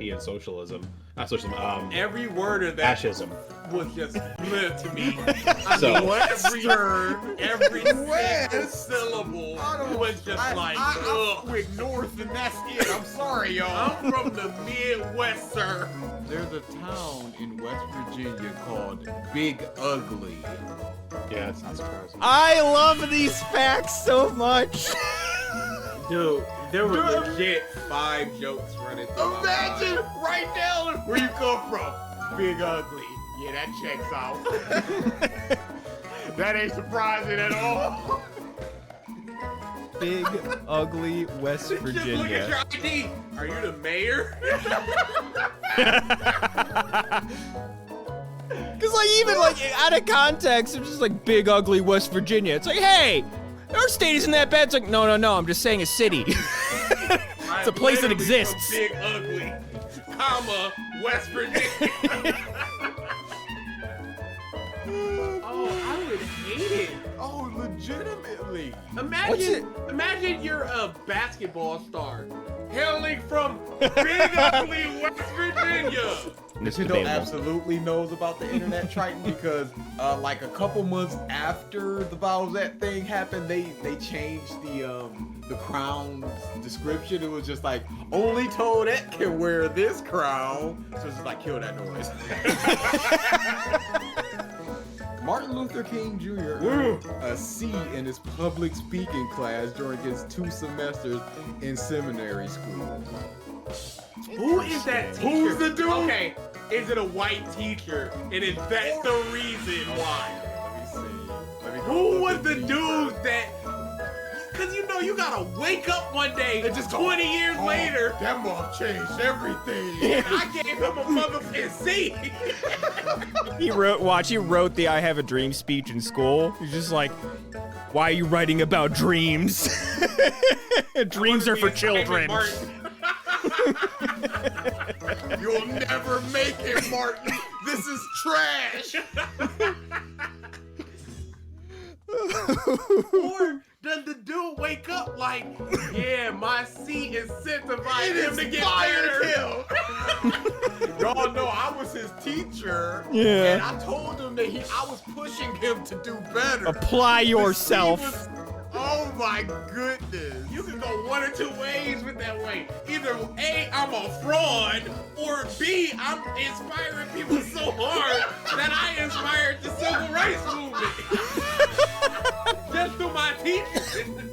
European socialism. Not socialism. Every word of that fascism was just split to me. So every single syllable was just like, I'm with North and that's it. I'm sorry, y'all. I'm from the Midwest, sir. There's a town in West Virginia called Big Ugly. yeah, it's not surprising. I love these facts so much. Dude, there were legit 5 jokes running through Imagine my mind. right now where you come from. Big Ugly. Yeah, that checks out. That ain't surprising at all. Big, ugly West Just look at your Virginia. ID. Are you the mayor? Because, like, even, like, out of context, it's just like big, ugly West Virginia. It's like, hey, our state isn't that bad. It's like, no, I'm just saying a city. It's a place that exists. Big ugly, comma, West Virginia. Oh, I would hate it. Oh, legitimately. Imagine you're a basketball star hailing from Big Ugly, West Virginia. Nintendo absolutely knows about the internet Triton because like a couple months after the Bowsette thing happened, they changed the crown's description. It was just like, only Toadette can wear this crown. So it's just like, kill that noise. Martin Luther King Jr. earned a C in his public speaking class during his 2 semesters in seminary school. Who is that teacher? Who's the dude? Okay, is it a white teacher? And is that the reason why? Let me see. Let me go Who was look the deeper. dude that... Because you know you gotta wake up one day They just go, 20 years "Oh, later. That mouth changed everything. And I gave him a motherfucking C. He wrote the I Have a Dream speech in school. He's just like, why are you writing about dreams? Dreams are for children. You'll never make it, Martin. This is trash. Or does the dude wake up like, yeah, my C incentivized him to get better? Y'all know I was his teacher. Yeah. And I told him that I was pushing him to do better. Apply yourself. Oh my goodness. You can go one or two ways with that way. Either A, I'm a fraud, or B, I'm inspiring people so hard that I inspired the civil rights movement. Just through my teaching.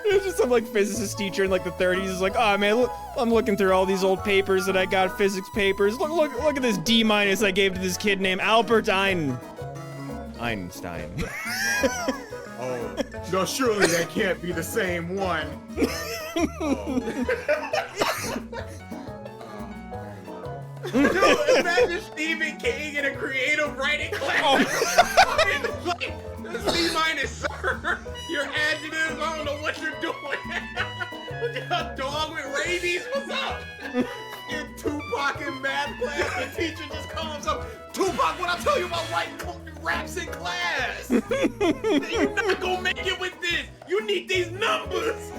It's just some like physicist teacher in like the 30s is like, oh man, look, I'm looking through all these old papers that I got, physics papers. Look at this D- I gave to this kid named Albert Einstein. Oh, no, surely that can't be the same one. Dude, imagine Stephen King in a creative writing class. And it's like, C minus, sir. Your adjectives, I don't know what you're doing. A dog with rabies, what's up? In Tupac in math class, the teacher just comes up, Tupac, what I tell you about writing raps in class? You're not gonna make it with this. You need these numbers.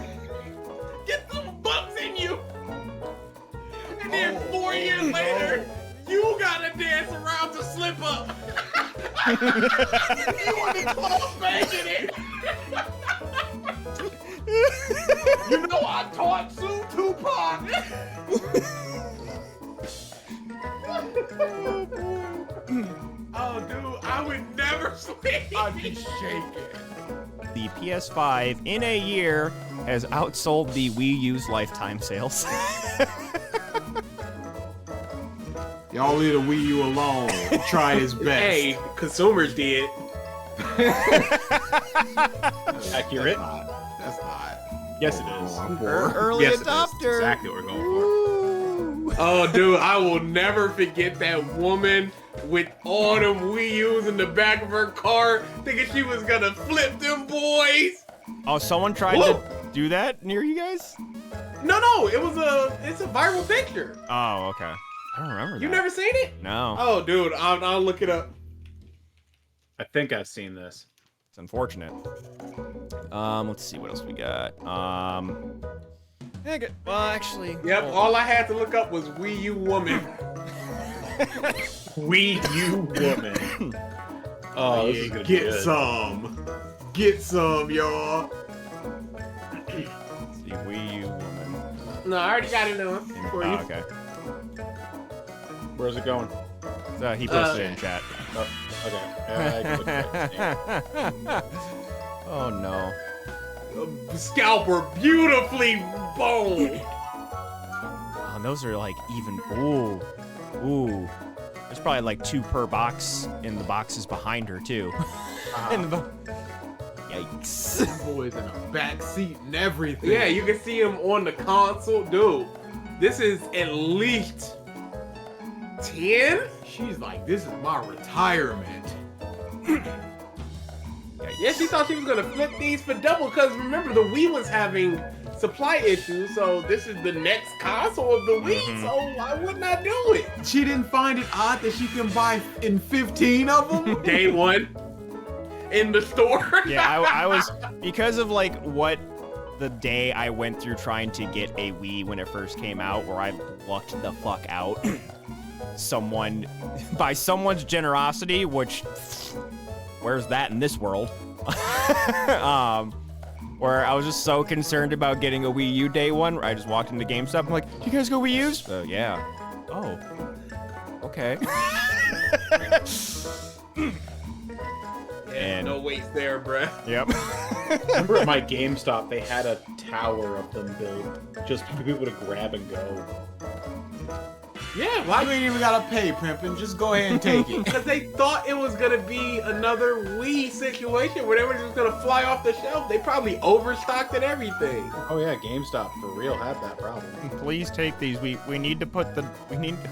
Get some bucks in you. And then 4 years later, you gotta dance around to slip up. You in the club banging it. You know I taught Sue Tupac. Oh, dude, I would never sleep. I'd be shaking. The PS5 in a year has outsold the Wii U's lifetime sales. Y'all leave the Wii U alone. He tried his best. Hey, consumers did. Accurate. That's not. Yes, it is. Early Yes, it is. adopter. Exactly what we're going for. Ooh. Oh, dude, I will never forget that woman with all them Wii U's in the back of her car, thinking she was gonna flip them boys. Oh, someone tried to do that near you guys? No, it's a viral picture. Oh, okay. I don't remember that. You never seen it? No. Oh, dude, I'll look it up. I think I've seen this. It's unfortunate. Let's see what else we got. Well, actually. Yep, hold all I had to look up was Wii U woman. Wii U woman. Oh, this is gonna be Get good. some. Get some, y'all. Let's see, Wii U woman. No, I alady got it on for you. Oh, okay. Where's it going? He posted it in chat. Oh, okay. I can look at it. Oh no. Scalper beautifully boned. Oh, and those are like even. Ooh. There's probably like 2 per box in the boxes behind her too. Yikes. That boy's in a back seat and everything. Yeah, you can see him on the console. Dude, this is at least 10? She's like, this is my retirement. Yeah, she thought she was gonna flip these for double because remember the Wii was having supply issues, so this is the next console of the Wii, so why wouldn't I do it? She didn't find it odd that she can buy in 15 of them? Day one in the store. Yeah, I was, because of like what the day I went through trying to get a Wii when it first came out, where I lucked the fuck out. By someone's generosity, which, where's that in this world? Where I was just so concerned about getting a Wii U day one, where I just walked into GameStop, I'm like, do you guys go Wii U's? Yeah. Oh. Okay. And no waste there, bruh. Yep. Remember at my GameStop, they had a tower of them built just for people to grab and go. Yeah, You why? ain't even gotta pay, Pimpin'. Just go ahead and take it. Because they thought it was gonna be another Wii situation where they were just gonna fly off the shelf. They probably overstocked and everything. Oh yeah, GameStop for real had that problem. Please take these. We need to put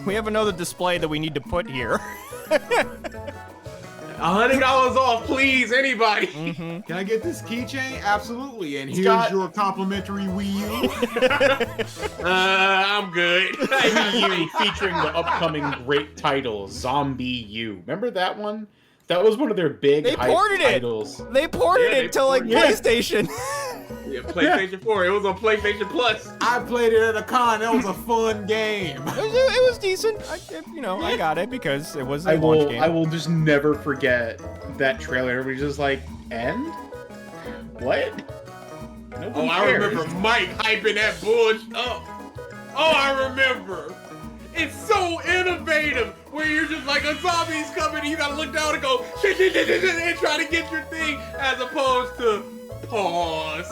we have another display that we need to put here. $100 off, please, anybody. Can I get this keychain? Absolutely. And here's got- your complimentary Wii U. I'm good. Wii U featuring the upcoming great title Zombie U. Remember that one? That was one of their big They hype ported it. titles. They ported Yeah, it to like ported it. PlayStation. Yeah, PlayStation 4. It was on PlayStation Plus. I played it at a con. That was a fun game. It was decent. I got it because it was a I launch game. will just never forget that trailer. Everybody's just like, end? What? Nobody Oh, I cares. remember Mike hyping that bullshit up. Oh, I remember. It's so innovative where you're just like, a zombie's coming and you gotta look down and go, shit, and try to get your thing, as opposed to pause,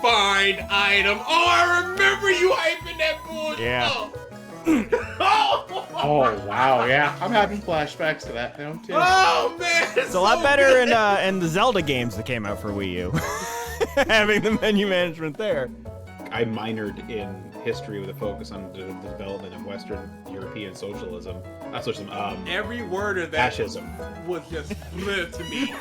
find item. Oh, I remember you hyping that bullshit Yeah. up. Oh, Oh wow, yeah. I'm having flashbacks to that now too. oh man, It's a lot better in the Zelda games that came out for Wii U. Having the menu management there. I minored in history with a focus on the development of Western European socialism. Not socialism, Every word of that fascism. was just clear to me.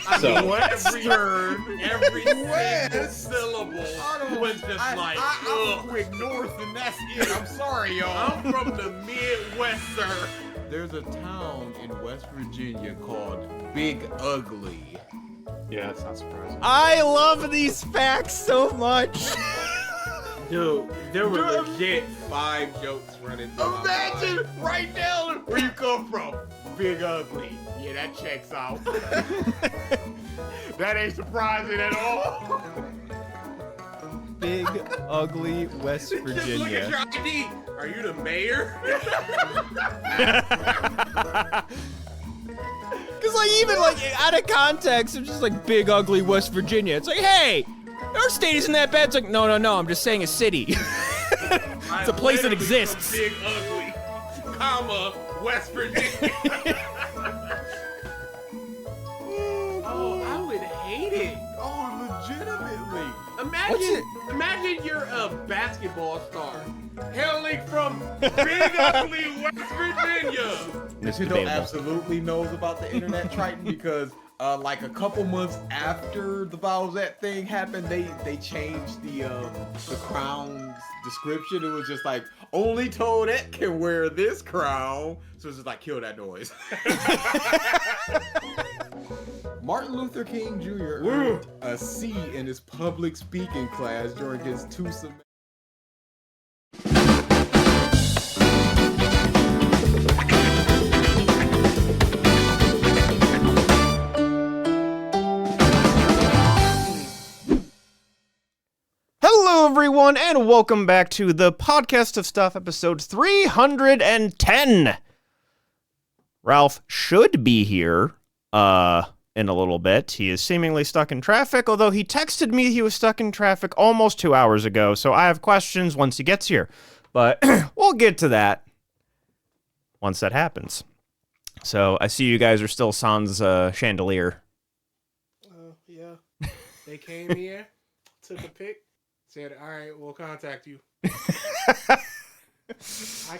I So- mean, every word, every single syllable was just like, I ugh. went north and that's it. I'm sorry, y'all. I'm from the Midwest, sir. There's a town in West Virginia called Big Ugly. Yeah, that's not surprising. I love these facts so much. Dude, there were legit 5 jokes running through my Imagine mind. right now where you come from. Big Ugly. Yeah, that checks out. That ain't surprising at all. Big, ugly West Just look at Virginia. your ID. Are you the mayor? Because like even like out of context, it's just like big, ugly West Virginia. It's like, hey, our state isn't that bad. It's like, no, I'm just saying a city. It's a place that exists. Big ugly, comma, West Virginia. Oh, I would hate it. Oh, legitimately. Imagine you're a basketball star hailing from big ugly West Virginia. It's Nintendo debatable. absolutely knows about the internet Triton because like a couple months after the Bowsette thing happened, they changed the crown's description. It was just like, only Toadette can wear this crown. So it's just like, kill that noise. Martin Luther King Jr. earned a C in his public speaking class during his 2 semesters. everyone, and welcome back to the Podcast of Stuff, episode 310. Ralph should be here in a little bit. He is seemingly stuck in traffic, although he texted me he was stuck in traffic almost 2 hours ago, so I have questions once he gets here. But we'll get to that once that happens. So I see you guys are still sans chandelier. Yeah. They came here, took a pic, said, all right, we'll contact you. I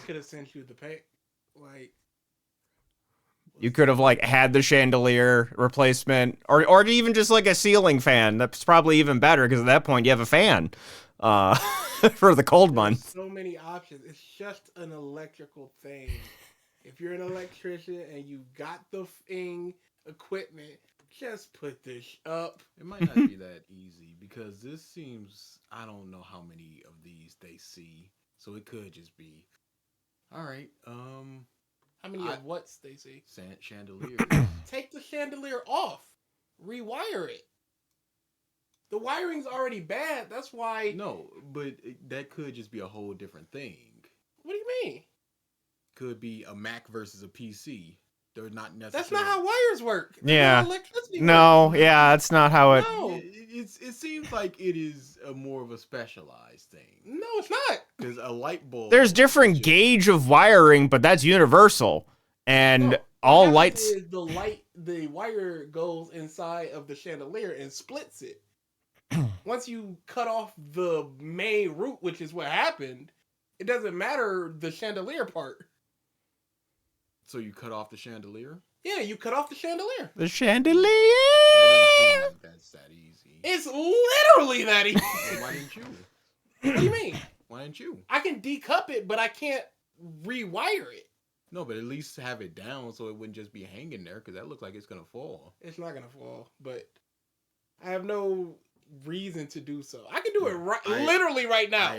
could have sent you the pic. Like, you could have like had the chandelier replacement, or even just like a ceiling fan. That's probably even better because at that point you have a fan for the cold months. So many options. It's just an electrical thing. If you're an electrician and you got the equipment, just put this up. It might not be that easy because this seems, I don't know how many of these they see, so it could just be, all right, How many of what, Stacy? Chandelier. Take the chandelier off. Rewire it. The wiring's already bad. That's why. No, but that could just be a whole different thing. What do you mean? Could be a Mac versus a PC. They're not necessarily. That's not how wires work. That's Yeah. how electricity No, works. yeah, that's not how it... No. It seems like it is a more of a specialized thing. No, it's not. Because a light bulb. There's different gauge of wiring, but that's universal. And No, all what lights... happens is the wire goes inside of the chandelier and splits it. Once you cut off the main root, which is what happened, it doesn't matter the chandelier part. So you cut off the chandelier? Yeah, you cut off the chandelier. The chandelier! That doesn't seem like that's that easy. It's literally that easy. So why didn't you? What do you mean? Why didn't you? I can decup it, but I can't rewire it. No, but at least have it down so it wouldn't just be hanging there because that looks like it's gonna fall. It's not gonna fall, but I have no reason to do so. I can do it literally right now.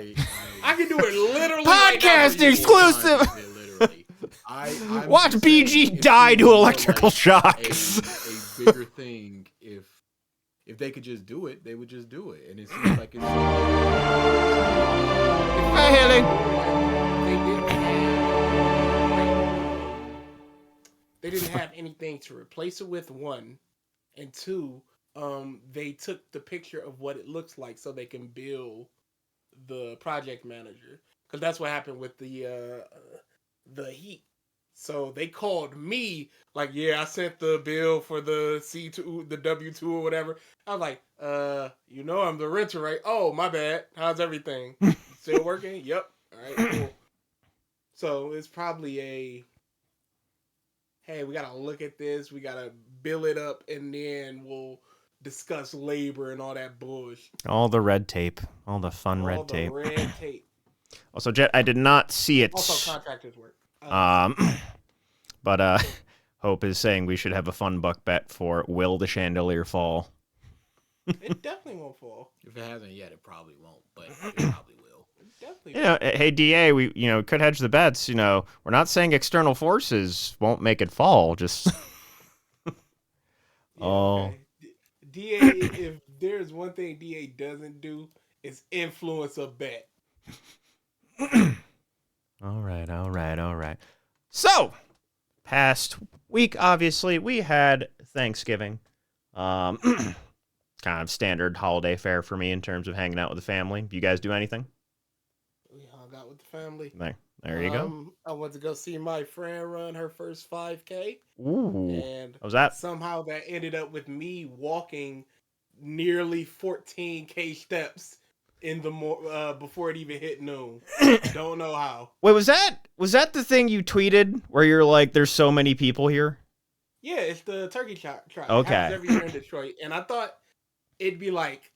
I can do it literally Podcast right now. exclusive! Literally. I'm Watch just BG saying, die it to seems more electrical like shocks. A bigger thing if they could just do it, they would just do it. And it seems like it's Hi, Haley. They didn't have anything to replace it with, one, and two, they took the picture of what it looks like so they can bill the project manager, because that's what happened with the heat. So they called me like, yeah, I sent the bill for the C2, the W2 or whatever. I was like, I'm the renter, right? Oh, my bad. How's everything? Still working? Yep. All right, cool. So it's probably hey, we got to look at this. We got to bill it up, and then we'll discuss labor and all that bullshit. All the red tape. All the fun All red the tape. red tape. Also, Jet, I did not see it. Also, contractors work. But Hope is saying we should have a fun buck bet for will the chandelier fall? It definitely won't fall. if it hasn't yet, it probably won't, but it probably will. It definitely Hey DA, we could hedge the bets. We're not saying external forces won't make it fall. Just Okay. DA, if there's one thing DA doesn't do, is influence a bet. All right. So, past week, obviously, we had Thanksgiving. Kind of standard holiday fare for me in terms of hanging out with the family. You guys do anything? We hung out with the family. There you go. I went to go see my friend run her first 5K. Ooh. And Was that? somehow that ended up with me walking nearly 14K steps in the before it even hit noon. Don't know how. Wait, was that the thing you tweeted where you're like, there's so many people here? Yeah, it's the turkey trot. Okay. It happens every year in Detroit. And I thought it'd be like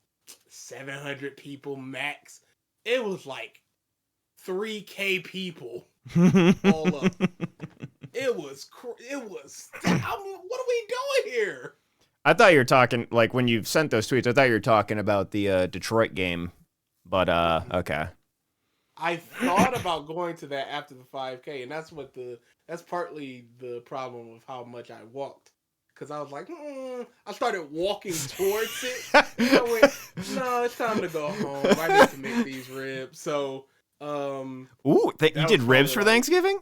700 people max. It was like 3K people all up. It was, what are we doing here? I thought you were talking, like, when you sent those tweets, I thought you were talking about the Detroit game. But, okay. I thought about going to that after the 5K, and that's partly the problem of how much I walked. because I was like, I started walking towards it. And I went, no, it's time to go home. I need to make these ribs. So, Ooh, you did ribs for Thanksgiving?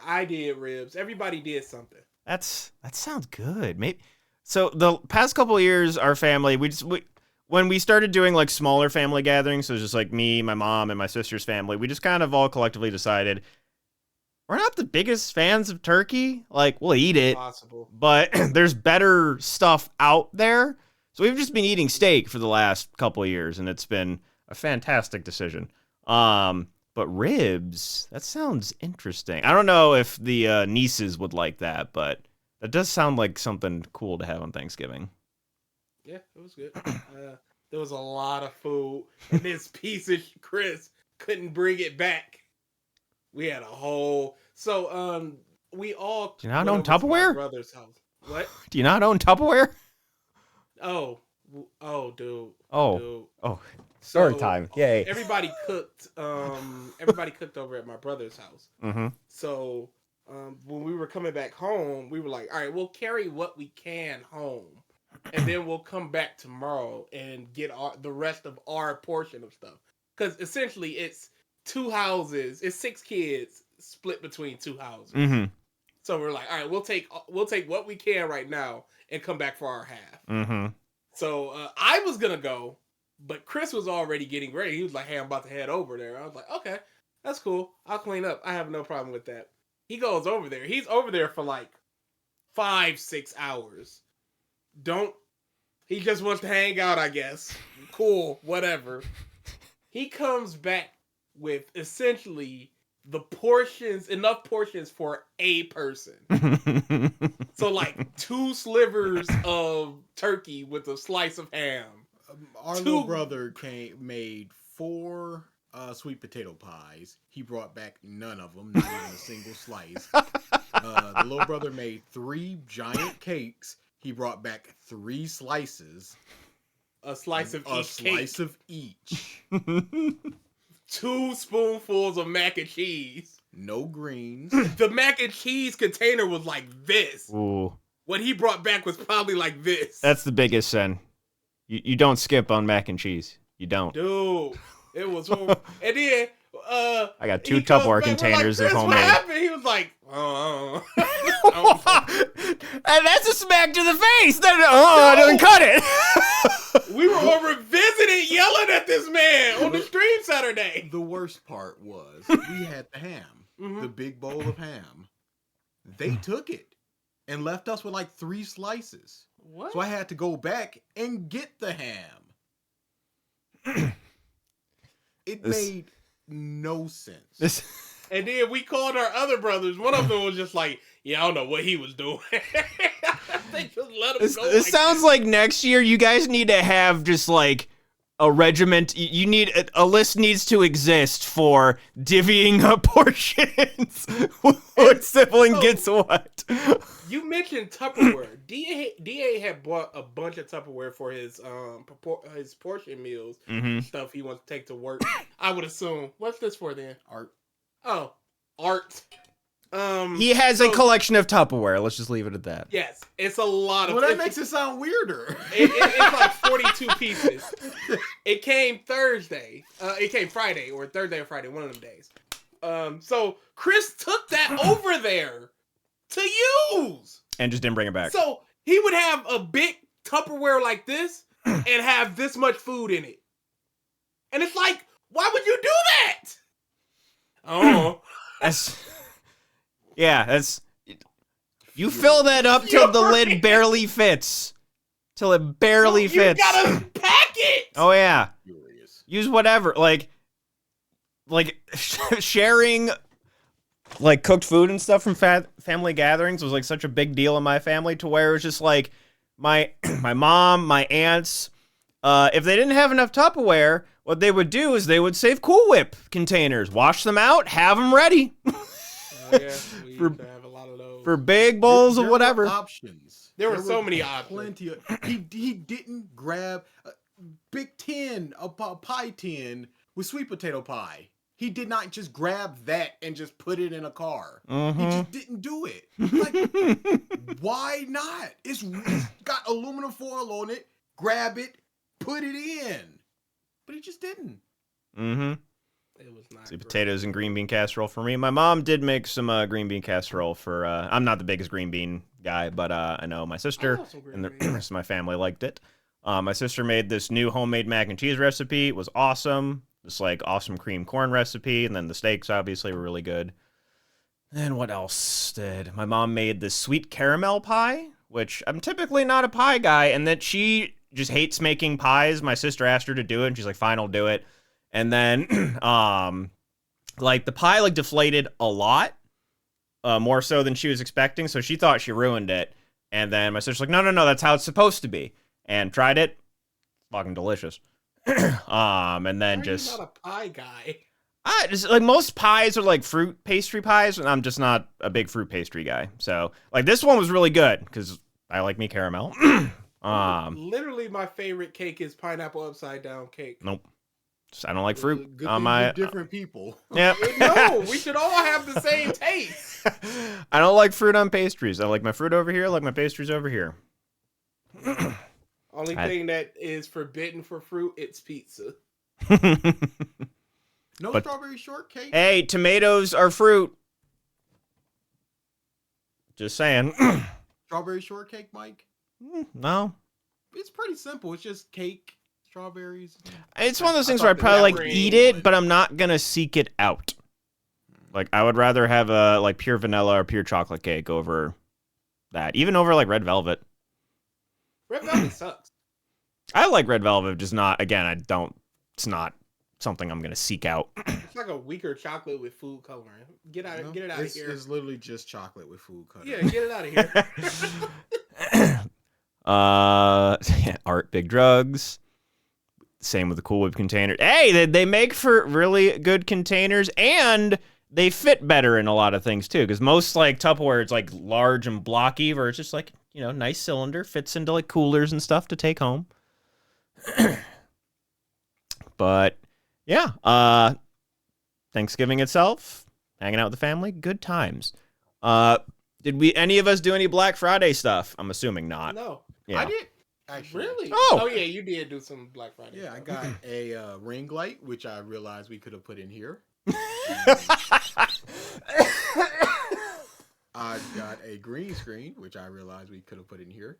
I did ribs. Everybody did something. That sounds good. Maybe. So the past couple of years, our family, when we started doing like smaller family gatherings, so it was just like me, my mom, and my sister's family, we just kind of all collectively decided we're not the biggest fans of turkey. Like, we'll eat it, but there's better stuff out there. So we've just been eating steak for the last couple of years, and it's been a fantastic decision. But ribs, that sounds interesting. I don't know if the nieces would like that, but that does sound like something cool to have on Thanksgiving. Yeah, it was good. There was a lot of food, and this piece of Chris couldn't bring it back. We had a whole... So, we all... Do you not own Tupperware? My brother's house. What? Do you not own Tupperware? Oh, dude. Oh. Dude. Oh. Story time. Yay. Everybody cooked. Everybody cooked over at my brother's house. Mm-hmm. So, when we were coming back home, we were like, all right, we'll carry what we can home. And then we'll come back tomorrow and get the rest of our portion of stuff. Because essentially, it's 2 houses. It's 6 kids split between 2 houses. Mm-hmm. So we're like, all right, we'll take what we can right now and come back for our half. Mm-hmm. So I was gonna go, but Chris was already getting ready. He was like, hey, I'm about to head over there. I was like, okay, that's cool. I'll clean up. I have no problem with that. He goes over there. He's over there for like 5-6 hours. He just wants to hang out, I guess. Cool, whatever. He comes back with essentially enough portions for a person. So like 2 slivers of turkey with a slice of ham. Our little brother made 4 sweet potato pies. He brought back none of them, not even a single slice. The little brother made 3 giant cakes. He brought back 3 slices. A slice of each cake. A slice of each. 2 spoonfuls of mac and cheese. No greens. The mac and cheese container was like this. Ooh. What he brought back was probably like this. That's the biggest sin. You don't skip on mac and cheese. You don't. Dude, it was horrible. And then I got 2 Tupperware containers of homemade. What happened? He was like, oh. And that's a smack to the face. I didn't cut it. We were over visiting, yelling at this man on the stream Saturday. The worst part was we had the ham, the big bowl of ham. They took it and left us with like 3 slices. What? So I had to go back and get the ham. It made no sense. And then we called our other brothers. One of them was just like, yeah, I don't know what he was doing. They just let him go. This sounds like next year you guys need to have just like a regiment. You need a list needs to exist for divvying up portions. What sibling gets what? You mentioned Tupperware. DA had bought a bunch of Tupperware for his portion meals stuff he wants to take to work. I would assume. What's this for then? Art. Oh, art. He has a collection of Tupperware. Let's just leave it at that. Yes, it's a lot of. Well, that makes it sound weirder. It's like 42 pieces. It came Thursday. It came Friday or Thursday or Friday, one of them days. So Chris took that over there to use and just didn't bring it back. So he would have a big Tupperware like this and have this much food in it, and it's like, why would you do that? Oh, that's you fill that up till the lid barely fits. Till it barely fits. You gotta pack it. Oh yeah. Furious. Use whatever. Like sharing like cooked food and stuff from family gatherings was like such a big deal in my family to where it was just like my mom, my aunts, if they didn't have enough Tupperware, what they would do is they would save Cool Whip containers, wash them out, have them ready. Yeah, we used to have a lot of those. For big bowls of whatever. Options. There were so many options. Plenty of. He didn't grab a big tin, a pie tin with sweet potato pie. He did not just grab that and just put it in a car. He Mhm. just didn't do it. Like, why not? It's got aluminum foil on it. Grab it, put it in. But he just didn't. Mhm. It was not. See, great. potatoes and green bean casserole for me. My mom did make some green bean casserole for. I'm not the biggest green bean guy, but I know my I sister love some green and the beans. rest of my family liked it. My sister made this new homemade mac and cheese recipe. It was awesome. This like awesome cream corn recipe, and then the steaks obviously were really good. And what else did my mom made? This sweet caramel pie, which I'm typically not a pie guy, and that she just hates making pies. My sister asked her to do it, and she's like, "Fine, I'll do it." And then, like the pie like deflated a lot, more so than she was expecting. So she thought she ruined it. And then my sister's like, no, that's how it's supposed to be. And tried it, fucking delicious. And then Why are just, you not a pie guy? just like most pies are like fruit pastry pies, and I'm just not a big fruit pastry guy. So like this one was really good because I like me caramel. Literally, my favorite cake is pineapple upside down cake. Nope. I don't like fruit. Good on thing my we're different people. Yep. No, we should all have the same taste. I don't like fruit on pastries. I like my fruit over here. I like my pastries over here. Only thing that is forbidden for fruit, it's pizza. No But- strawberry shortcake. Hey, tomatoes are fruit. Just saying. Strawberry shortcake, Mike. No. It's pretty simple. It's just cake, strawberries. It's one of those I things where I thought probably like that eat was it, one. but I'm not gonna seek it out. Like I would rather have a like pure vanilla or pure chocolate cake over that. Even over like red velvet. Red velvet sucks. I like red velvet, just not again, I don't it's not something I'm gonna seek out. It's like a weaker chocolate with food coloring. Get it out of here. It's literally just chocolate with food coloring. Yeah, get it out of here. Art Big Drugs. Same with the Cool Whip container. Hey, they make for really good containers, and they fit better in a lot of things too. Because most like Tupperware, it's like large and blocky, or it's just like nice cylinder, fits into like coolers and stuff to take home. But yeah, Thanksgiving itself, hanging out with the family, good times. Did any of us do any Black Friday stuff? I'm assuming not. No. Yeah. I did. Actually. Really? Oh. Yeah, you did do some Black Friday. Yeah, I stuff. got a ring light, which I realized we could have put in here. I got a green screen, which I realized we could have put in here.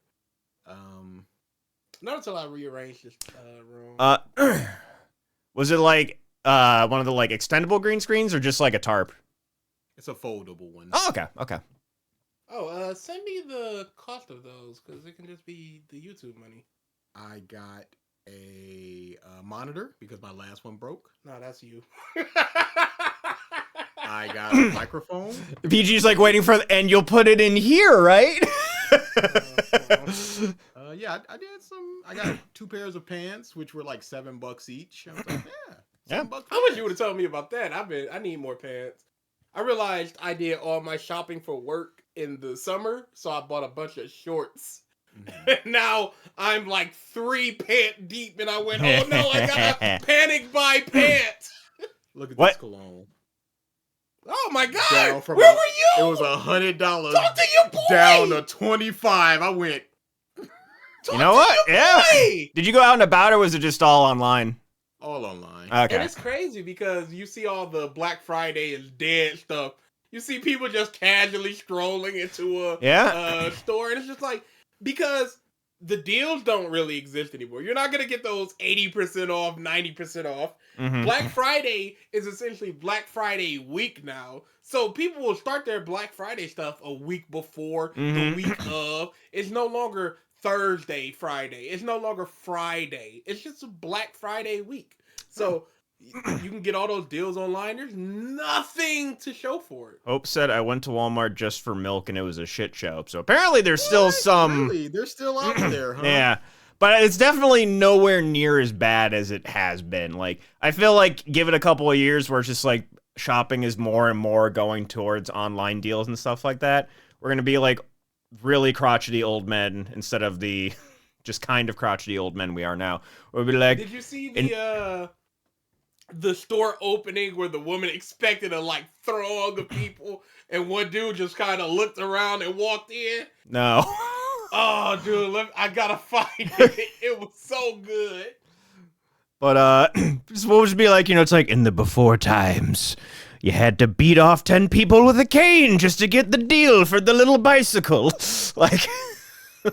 Not until I rearranged this room. Was it like one of the like extendable green screens or just like a tarp? It's a foldable one. Oh, okay. Send me the cost of those because it can just be the YouTube money. I got a monitor because my last one broke. No, that's you. I got a microphone. PG's like waiting for, and you'll put it in here, right? Yeah, I did some. I got 2 pairs of pants, which were like $7 each. I was like, yeah, $7. How much you would have told me about that? I need more pants. I realized I did all my shopping for work in the summer, so I bought a bunch of shorts. Mhm. Now I'm like 3 pant deep, and I went, oh no, I gotta panic buy pants. Look at What? this cologne. Oh my Down god, from where a- were you? It was $100 Talk to your boy. down to 25. I went. You know what? Yeah. Hey! Did you go out and about, or was it just all online? All online. Okay. And it's crazy because you see all the Black Friday is dead stuff. You see people just casually strolling into a store, and it's just like, because the deals don't really exist anymore. You're not gonna get those 80% off, 90% off. Mhm. Black Friday is essentially Black Friday week now. So people will start their Black Friday stuff a week before, the Mhm. week of. It's no longer Thursday, Friday. It's no longer Friday. It's just a Black Friday week. So you can get all those deals online. There's nothing to show for it. Hope said I went to Walmart just for milk and it was a shit show. So apparently there's still some. Really? They're still out there, huh? Yeah. But it's definitely nowhere near as bad as it has been. Like, I feel like give it a couple of years where it's just like shopping is more and more going towards online deals and stuff like that. We're going to be like really crotchety old men instead of the just kind of crotchety old men we are now. We'll be like, Did you see in- the the store opening where the woman expected a like throng of people and one dude just kind of looked around and walked in? No. Oh, dude, I gotta find it. It was so good. But just what would it be like? It's like in the before times, you had to beat off 10 people with a cane just to get the deal for the little bicycle. Like,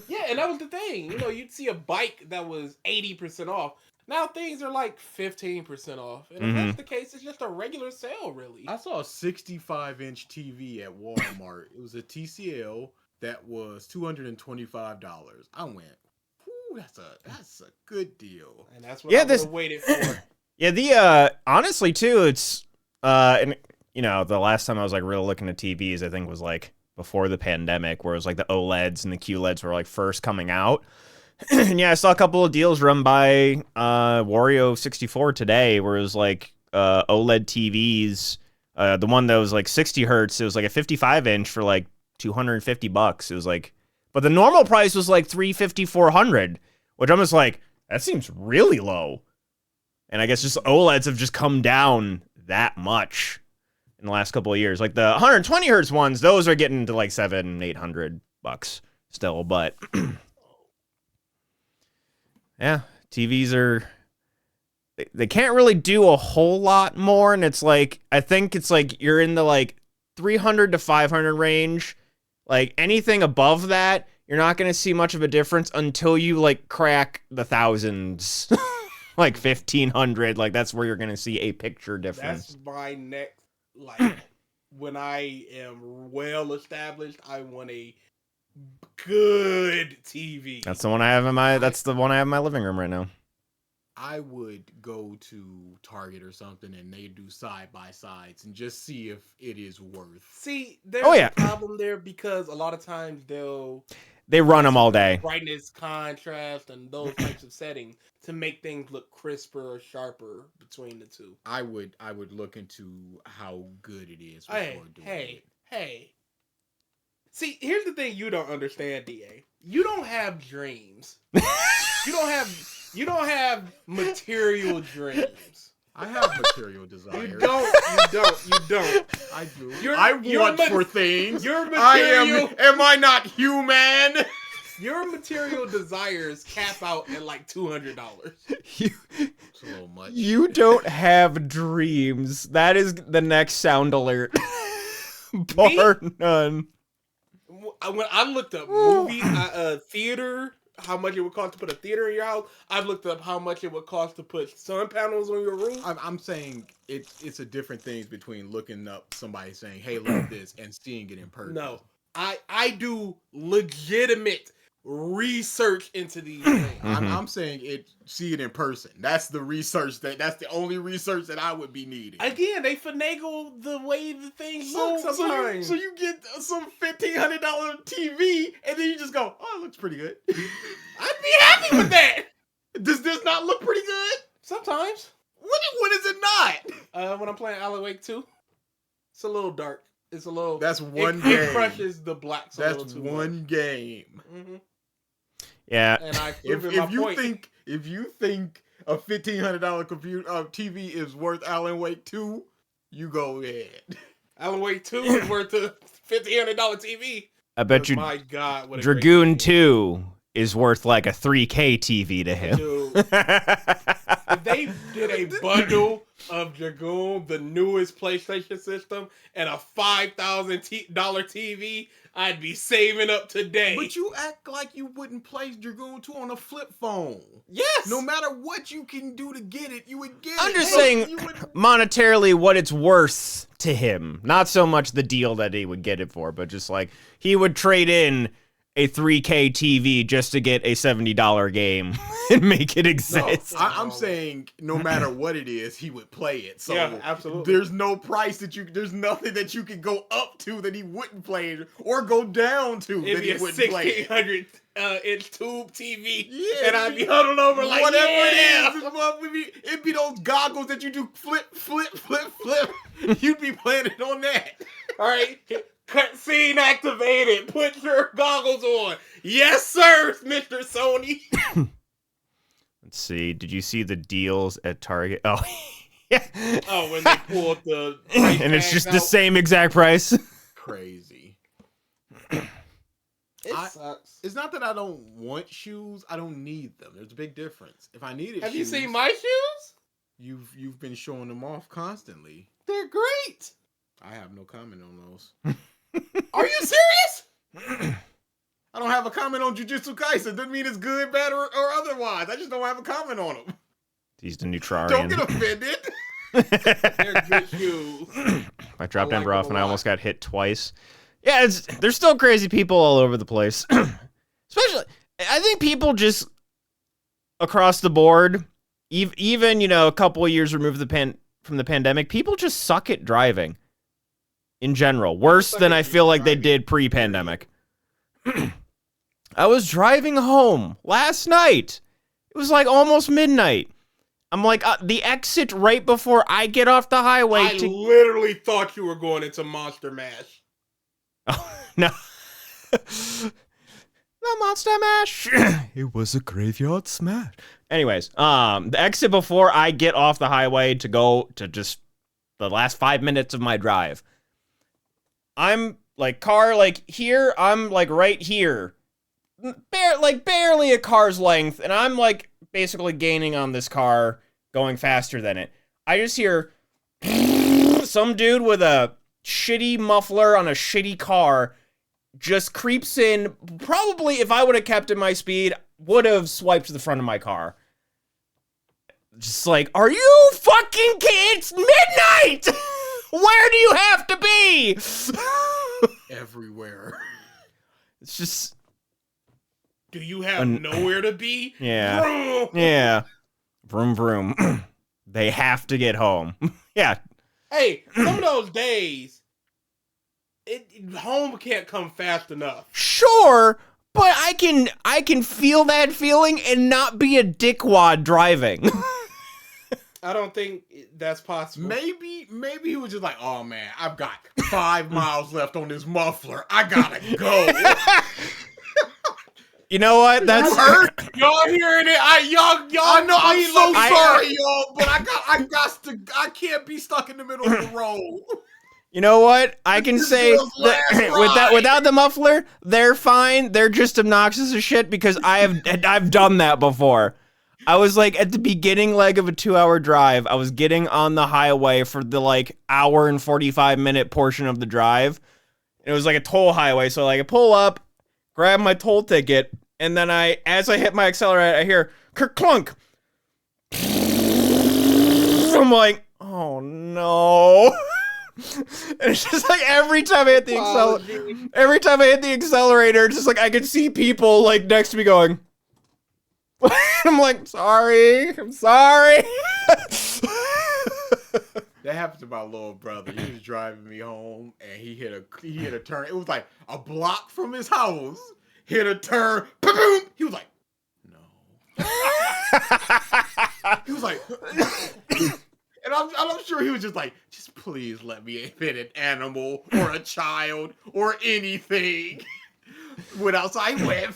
Yeah, and that was the thing. You'd see a bike that was 80% off. Now things are like 15% off. And if that's the case, it's just a regular sale, really. I saw a 65-inch TV at Walmart. It was a TCL that was $225. I went, "Whoo, that's a good deal." And that's what I would have waited for. Yeah, honestly too, it's and the last time I was like really looking at TVs, I think was like before the pandemic, where it was like the OLEDs and the QLEDs were like first coming out. And yeah, I saw a couple of deals run by Wario64 today, where it was like OLED TVs. The one that was like 60 hertz, it was like a 55-inch for like $250. It was like, but the normal price was like $350, $400, which I'm just like, that seems really low. And I guess just OLEDs have just come down that much in the last couple of years. Like the 120 hertz ones, those are getting to like $700-800 still, but yeah, TVs are, they can't really do a whole lot more. And it's like, I think it's like you're in the like 300 to 500 range. Like anything above that, you're not going to see much of a difference until you like crack the thousands. Like 1,500, like that's where you're going to see a picture difference. That's my next, like, when I am well established, I want a good TV. That's the one I have in my, that's the one I have in my living room right now. I would go to Target or something and they do side-by-sides and just see if it is worth. See, there's a problem there because a lot of times they run them all day. Brightness, contrast, and those types of settings to make things look crisper or sharper between the two. I would look into how good it is before doing it. Hey. See, here's the thing you don't understand, DA. You don't have dreams. You don't have material dreams. I have material desires. You don't. I do. I want for things. Your material. Am I not human? Your material desires cap out at like $200. It's a little much. You don't have dreams. That is the next sound alert. Bar none. When I looked up movie theater, how much it would cost to put a theater in your house, I've looked up how much it would cost to put sun panels on your roof. I'm saying it's a different thing between looking up somebody saying, "Hey, look at this," and seeing it in person. No, I do legitimate research into these things. I'm saying see it in person. That's the research that's the only research that I would be needing. Again, they finagle the way the things look sometimes. So you get some $1,500 TV and then you just go, "Oh, it looks pretty good." I'd be happy with that. Does this not look pretty good? Sometimes. When is it not? When I'm playing Alan Wake 2, it's a little dark. It's a little. That's one game. It crushes the blacks a little too much. That's one game. Mm-hmm. Yeah. And if you think a $1,500 computer TV is worth Alan Wake 2, you go ahead. Alan Wake 2 is worth a $1,500 TV. I bet you. My God, what a Dragoon 2 is worth like a 3K TV to him. Dude, if they did a bundle of Dragoon, the newest PlayStation system, and a $5,000 TV, I'd be saving up today. But you act like you wouldn't play Dragoon 2 on a flip phone. Yes. No matter what you can do to get it, you would get it. I'm just saying monetarily what it's worth to him. Not so much the deal that he would get it for, but just like he would trade in a 3K TV just to get a $70 game and make it exist. No, I'm saying no matter what it is, he would play it. So yeah, absolutely. There's no price there's nothing that you can go up to that he wouldn't play it or go down to that he wouldn't play it. 1,600 inch tube TV, yeah, and I'd be huddled over like whatever yeah. it is. It'd be those goggles that you do flip. You'd be playing it on that. All right. Cutscene activated. Put your goggles on. Yes, sir, Mr. Sony. Let's see. Did you see the deals at Target? Oh, Yeah. Oh, when they pulled the price And it's tags just out. the same exact price. Crazy. It I- sucks. It's not that I don't want shoes. I don't need them. There's a big difference. If I needed Have shoes, you seen my shoes? you've been showing them off constantly. They're great. I have no comment on those. Are you serious? I don't have a comment on Jujutsu Kaisen. Doesn't mean it's good, bad, or otherwise. I just don't have a comment on them. He's the Neutrarian. Don't get offended. They're good shoes. I dropped I like Ember off them and a I lot. almost got hit twice. Yeah, there's still crazy people all over the place. Especially, I think people just across the board, even a couple of years removed from the pandemic, people just suck at driving. In general, worse suck than at I feel like they driving. did pre-pandemic. I was driving home last night. It was like almost midnight. I'm like, the exit right before I get off the highway I literally thought you were going into Monster Mash. Oh, no. The Monster Mash. It was a graveyard smash. Anyways, the exit before I get off the highway to go to just the last 5 minutes of my drive. I'm car here. I'm right here. Barely a car's length. And I'm basically gaining on this car, going faster than it. I just hear some dude with a shitty muffler on a shitty car just creeps in. Probably, if I would have kept at my speed, would have swiped the front of my car. Just are you fucking kids? Midnight! Where do you have to be? Everywhere. It's just, Do you have nowhere to be? yeah. Vroom. Yeah. Vroom vroom. They have to get home. Yeah. Hey, some of those days, home can't come fast enough. Sure, but I can feel that feeling and not be a dickwad driving. I don't think that's possible. Maybe he was just like, oh man, I've got 5 miles left on this muffler. I gotta go. You know what? That's Y'all hearing it? Y'all. I know. I'm please so let me- sorry, y'all, but I can't be stuck in the middle of the road. You know what? I can This say girl's last ride. without the muffler, they're fine. They're just obnoxious as shit because I've done that before. I was at the beginning leg of a 2-hour drive. I was getting on the highway for the hour and 45-minute portion of the drive. It was a toll highway, so I pull up, grab my toll ticket, and then as I hit my accelerator, I hear kerclunk. I'm like, oh no. And it's just every time I hit the accelerator, it's just I could see people next to me going. I'm like, I'm sorry. That happened to my little brother. He was driving me home, and he hit a turn. It was a block from his house. Hit a turn. Boom! He was like, no. He was like, and I'm sure he was just please let me hit an animal or a child or anything. Went outside, went.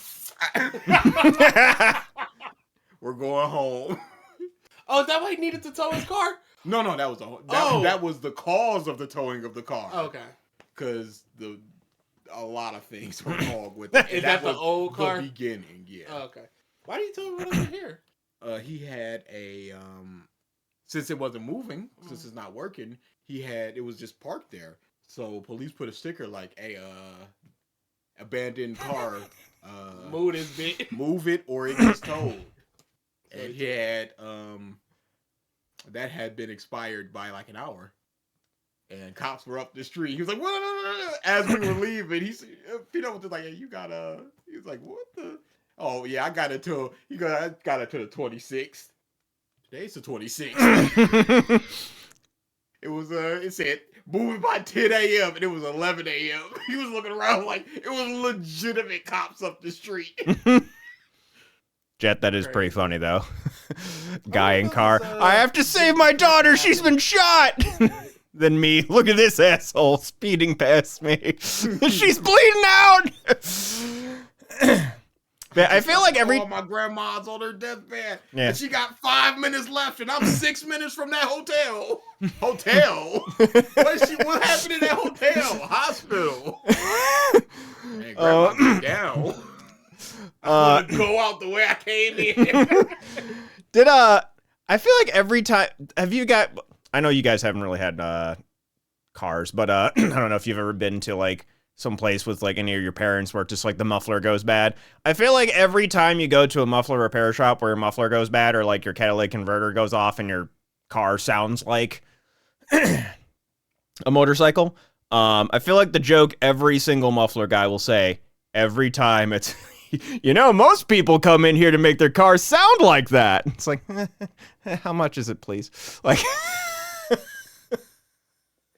We're going home. Oh, is that why he needed to tow his car? No, that was that was the cause of the towing of the car. Okay. Because a lot of things were wrong with it. Is that the old car? The beginning, yeah. Oh, okay. Why did you tow it over here? He had a since it wasn't moving, since it's not working, it was just parked there. So police put a sticker abandoned car. Move this bitch. Move it or it gets towed. And he had that had been expired by an hour. And cops were up the street. He was like, what? As we were leaving, Pino was just like, hey, you got he was like, what the? Oh yeah, I got it to the 26th. Today's the 26th. It said moving by 10 a.m. and it was 11 a.m. He was looking around like it was legitimate cops up the street. Jet, that is pretty funny though. Guy in car. I have to save my daughter. She's been shot. Then me. Look at this asshole speeding past me. She's bleeding out. But I feel like every my grandma's on her deathbed, Yeah. and she got 5 minutes left, and I'm 6 minutes from that hotel. Hotel? What happened in that hotel? Hospital. Man, grandma get down. I want to go out the way I came in. I feel like every time I know you guys haven't really had cars, but I don't know if you've ever been to like some place with like any of your parents where just like the muffler goes bad. I feel like every time you go to a muffler repair shop where your muffler goes bad or like your catalytic converter goes off and your car sounds like a motorcycle, I feel like the joke every single muffler guy will say every time it's, most people come in here to make their cars sound like that. It's like, how much is it, please? Like,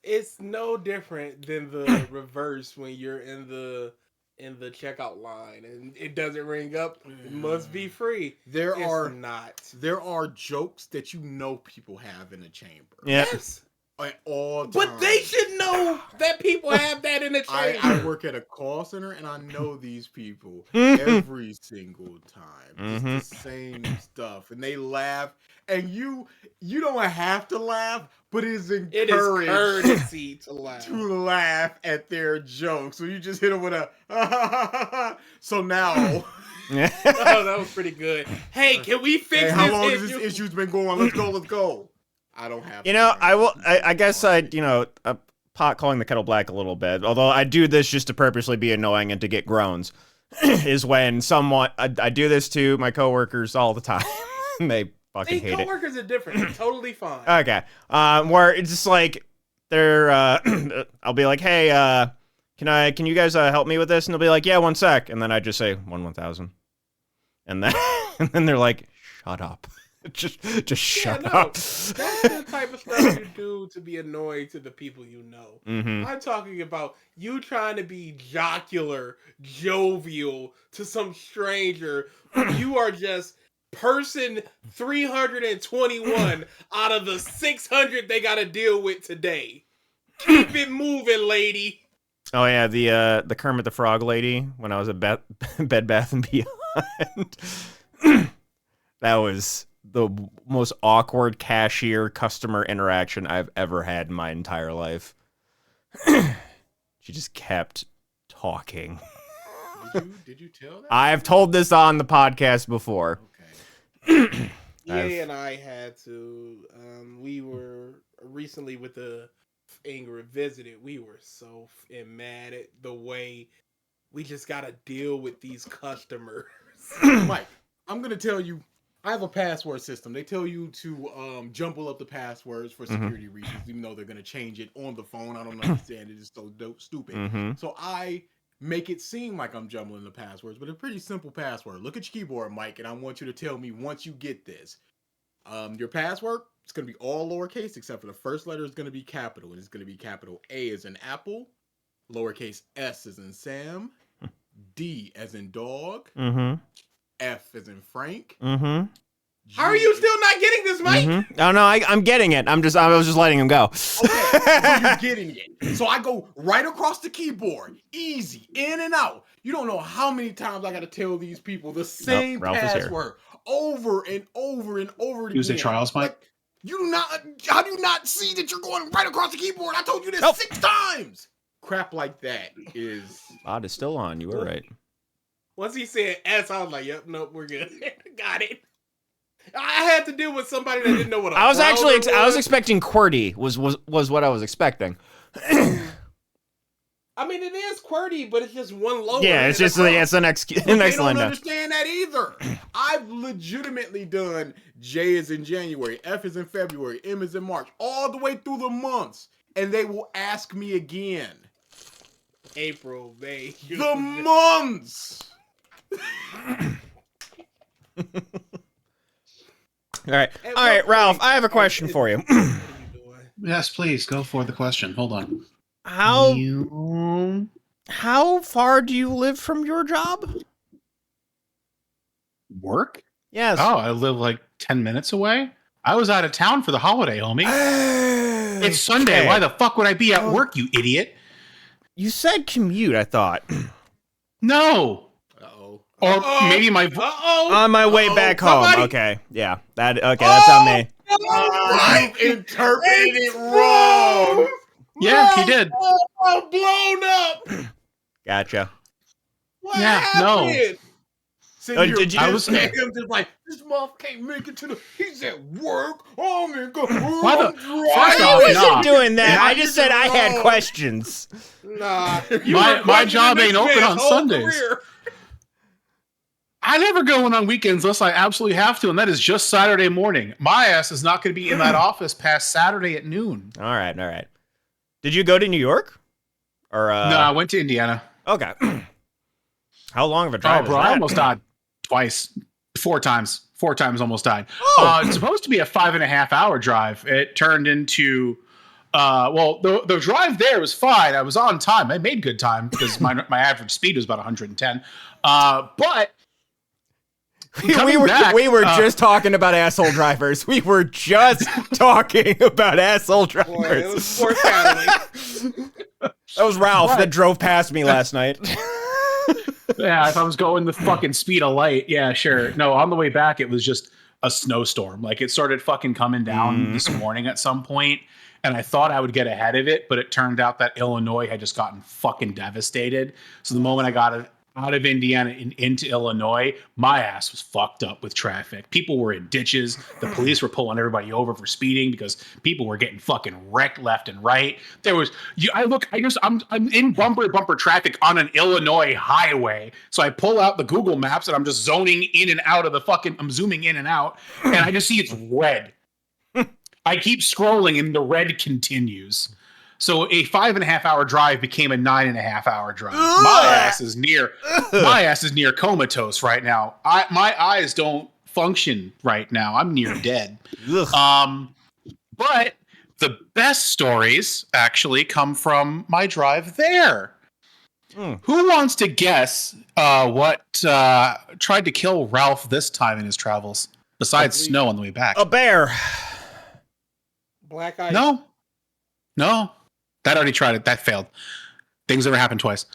It's no different than the reverse when you're in the checkout line and it doesn't ring up. It must be free. There It's are jokes that people have in the chamber. yeah. Yes. At all times. But they should know that people have that in the chamber. I work at a call center and I know these people every single time. It's the same stuff. And they laugh. And you don't have to laugh, but it is encouraged courtesy to laugh. to laugh at their jokes. So you just hit them with a so now. Oh, that was pretty good. Hey, can we fix this? How long has this issue's been going? Let's go. I don't have I guess pot calling the kettle black a little bit, although I do this just to purposely be annoying and to get groans, is when I do this to my coworkers all the time. They fucking hate it. Coworkers are different. They're totally fine. Okay. Where it's just like they're I'll be like, hey, can you guys help me with this? And they'll be like, yeah, 1 sec. And then I just say 1,000. And then they're like, shut up. just shut up. That's the type of stuff you do to be annoying to the people you know. Mm-hmm. I'm talking about you trying to be jocular, jovial to some stranger. You are just person 321 out of the 600 they got to deal with today. Keep it moving, lady. Oh yeah, the Kermit the Frog lady when I was at Bed Bath and Beyond. That was the most awkward cashier customer interaction I've ever had in my entire life. She just kept talking. Did you tell that? I've told this on the podcast before. Okay. Yeah, and I had to. We were recently with the Anger Visited. We were so mad at the way we just got to deal with these customers. Mike, I'm going to tell you, I have a password system. They tell you to jumble up the passwords for security reasons, even though they're going to change it on the phone. I don't understand it. It's so stupid. Mm-hmm. So I make it seem like I'm jumbling the passwords, but a pretty simple password. Look at your keyboard, Mike, and I want you to tell me once you get this. Your password, it's going to be all lowercase, except for the first letter is going to be capital. And it's going to be capital A as in apple, lowercase s as in Sam, D as in dog, F as in Frank. How are you still not getting this, Mike? Oh no, I'm getting it. I was just letting him go. Okay, so you're getting it. So I go right across the keyboard, easy, in and out. You don't know how many times I got to tell these people the same password over and over and over again. Use the trials, Mike. How do you not see that you're going right across the keyboard? I told you this 6 times. Crap like that is. Bot is still on. You were right. Once he said S, I was like, yep, nope, we're good. Got it. I had to deal with somebody that didn't know what I was expecting QWERTY was what I was expecting. I mean, it is QWERTY, but it's just one lower. Yeah, it's just it's the next line. They don't understand that either. I've legitimately done J as in January, F as in February, M as in March, all the way through the months, and they will ask me again. April, May, June. The months. All right, Ralph. I have a question for you. Yes, please go for the question. Hold on. How far do you live from your job? Work? Yes. Oh, I live like 10 minutes away. I was out of town for the holiday, homie. It's Sunday. Okay. Why the fuck would I be at work, you idiot? You said commute, I thought. No. Uh-oh. Or maybe my On my way back home. Okay, yeah. That's on me. You interpreted it wrong. Yeah, he did. I'm blown up. Gotcha. What Yeah, no. happened? Oh, did you- I was- him just like, this motherfucker can't make it to the. He's at work. Oh man, go. Why the- First First I off, wasn't nah. doing that. Nah, I just said I had wrong. questions. Nah, My job ain't open on Sundays. I never go in on weekends unless I absolutely have to, and that is just Saturday morning. My ass is not going to be in that office past Saturday at noon. All right. Did you go to New York? Or No, I went to Indiana. Okay. How long of a Oh, drive bro, was I that? almost died twice. 4 times. 4 times almost died. Oh. It's supposed to be a 5.5 hour drive. It turned into, the drive there was fine. I was on time. I made good time because my average speed was about 110. But we were just talking about asshole drivers. We were just talking about asshole drivers. Boy, it was poor Cadillac. That was Ralph that drove past me last night. Yeah, if I was going the fucking speed of light, yeah, sure. No, on the way back, it was just a snowstorm. Like, it started fucking coming down this morning at some point, and I thought I would get ahead of it, but it turned out that Illinois had just gotten fucking devastated. So the moment I got out of Indiana and into Illinois, my ass was fucked up with traffic. People were in ditches. The police were pulling everybody over for speeding because people were getting fucking wrecked left and right. There was, I'm in bumper traffic on an Illinois highway. So I pull out the Google Maps and I'm just zoning in and out of I'm zooming in and out, and I just see it's red. I keep scrolling and the red continues. So a 5.5 hour drive became a 9.5 hour drive. My ass is near comatose right now. My eyes don't function right now. I'm near dead. But the best stories actually come from my drive there. Who wants to guess what tried to kill Ralph this time in his travels? Besides snow on the way back. A bear. Black Ice. No. That already tried it. That failed. Things never happen twice.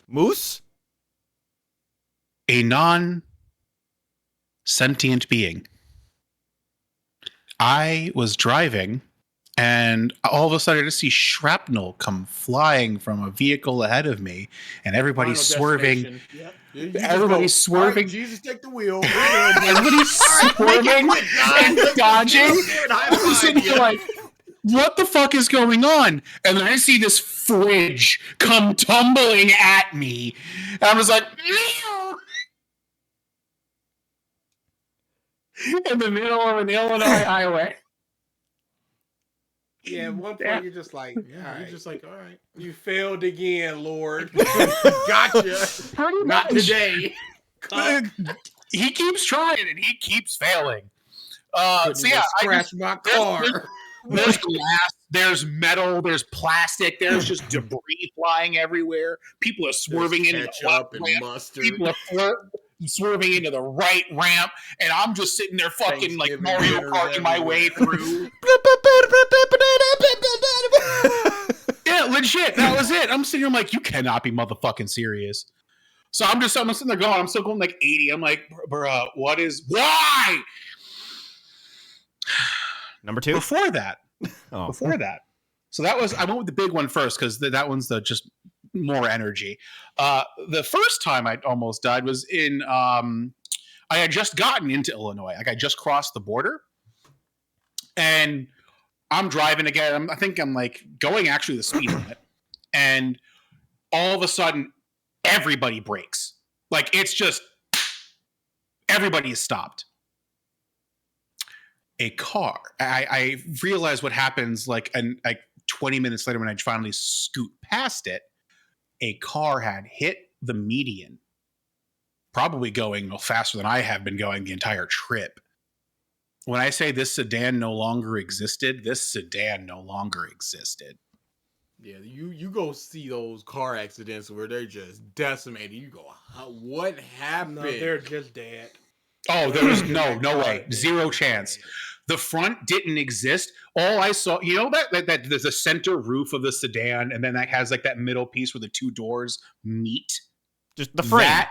Moose? A non-sentient being. I was driving, and all of a sudden I just see shrapnel come flying from a vehicle ahead of me, and everybody's swerving. Yep. Everybody's swerving. Right, Jesus, take the wheel. Everybody's swerving and dodging. I'm sitting here like, what the fuck is going on? And then I see this fridge come tumbling at me. And I'm just like, ew! In the middle of an Illinois highway. Yeah, at one point Yeah. you're just like, Yeah, you're just like, all right. you failed again, Lord. Gotcha. Pretty Not much. today. He keeps trying and he keeps failing. So yeah, scratch my car. There's glass, there's metal, there's plastic, there's just debris flying everywhere. People are swerving into the ketchup left and ramp. mustard. People are swerving into the right ramp, and I'm just sitting there fucking like Thanksgiving Mario Karting my way everywhere. through. Yeah, legit. That was it. I'm sitting here, I'm like, you cannot be motherfucking serious. So I'm sitting there going, I'm still going like 80. I'm like, bruh, why? Number 2? Before that. Oh. So I went with the big one first because that one's the just more energy. The first time I almost died was in, I had just gotten into Illinois. Like I just crossed the border and I'm driving again. I think I'm like going actually the speed limit. And all of a sudden everybody brakes. Like it's just, everybody is stopped. A car. I realized what happens like 20 minutes later when I finally scoot past it. A car had hit the median, probably going faster than I have been going the entire trip. When I say this sedan no longer existed. Yeah, you go see those car accidents where they're just decimated. You go, what happened? No, they're just dead. Oh, there was no way, zero chance. The front didn't exist. All I saw, you know, that there's a center roof of the sedan, and then that has like that middle piece where the two doors meet. Just the frame.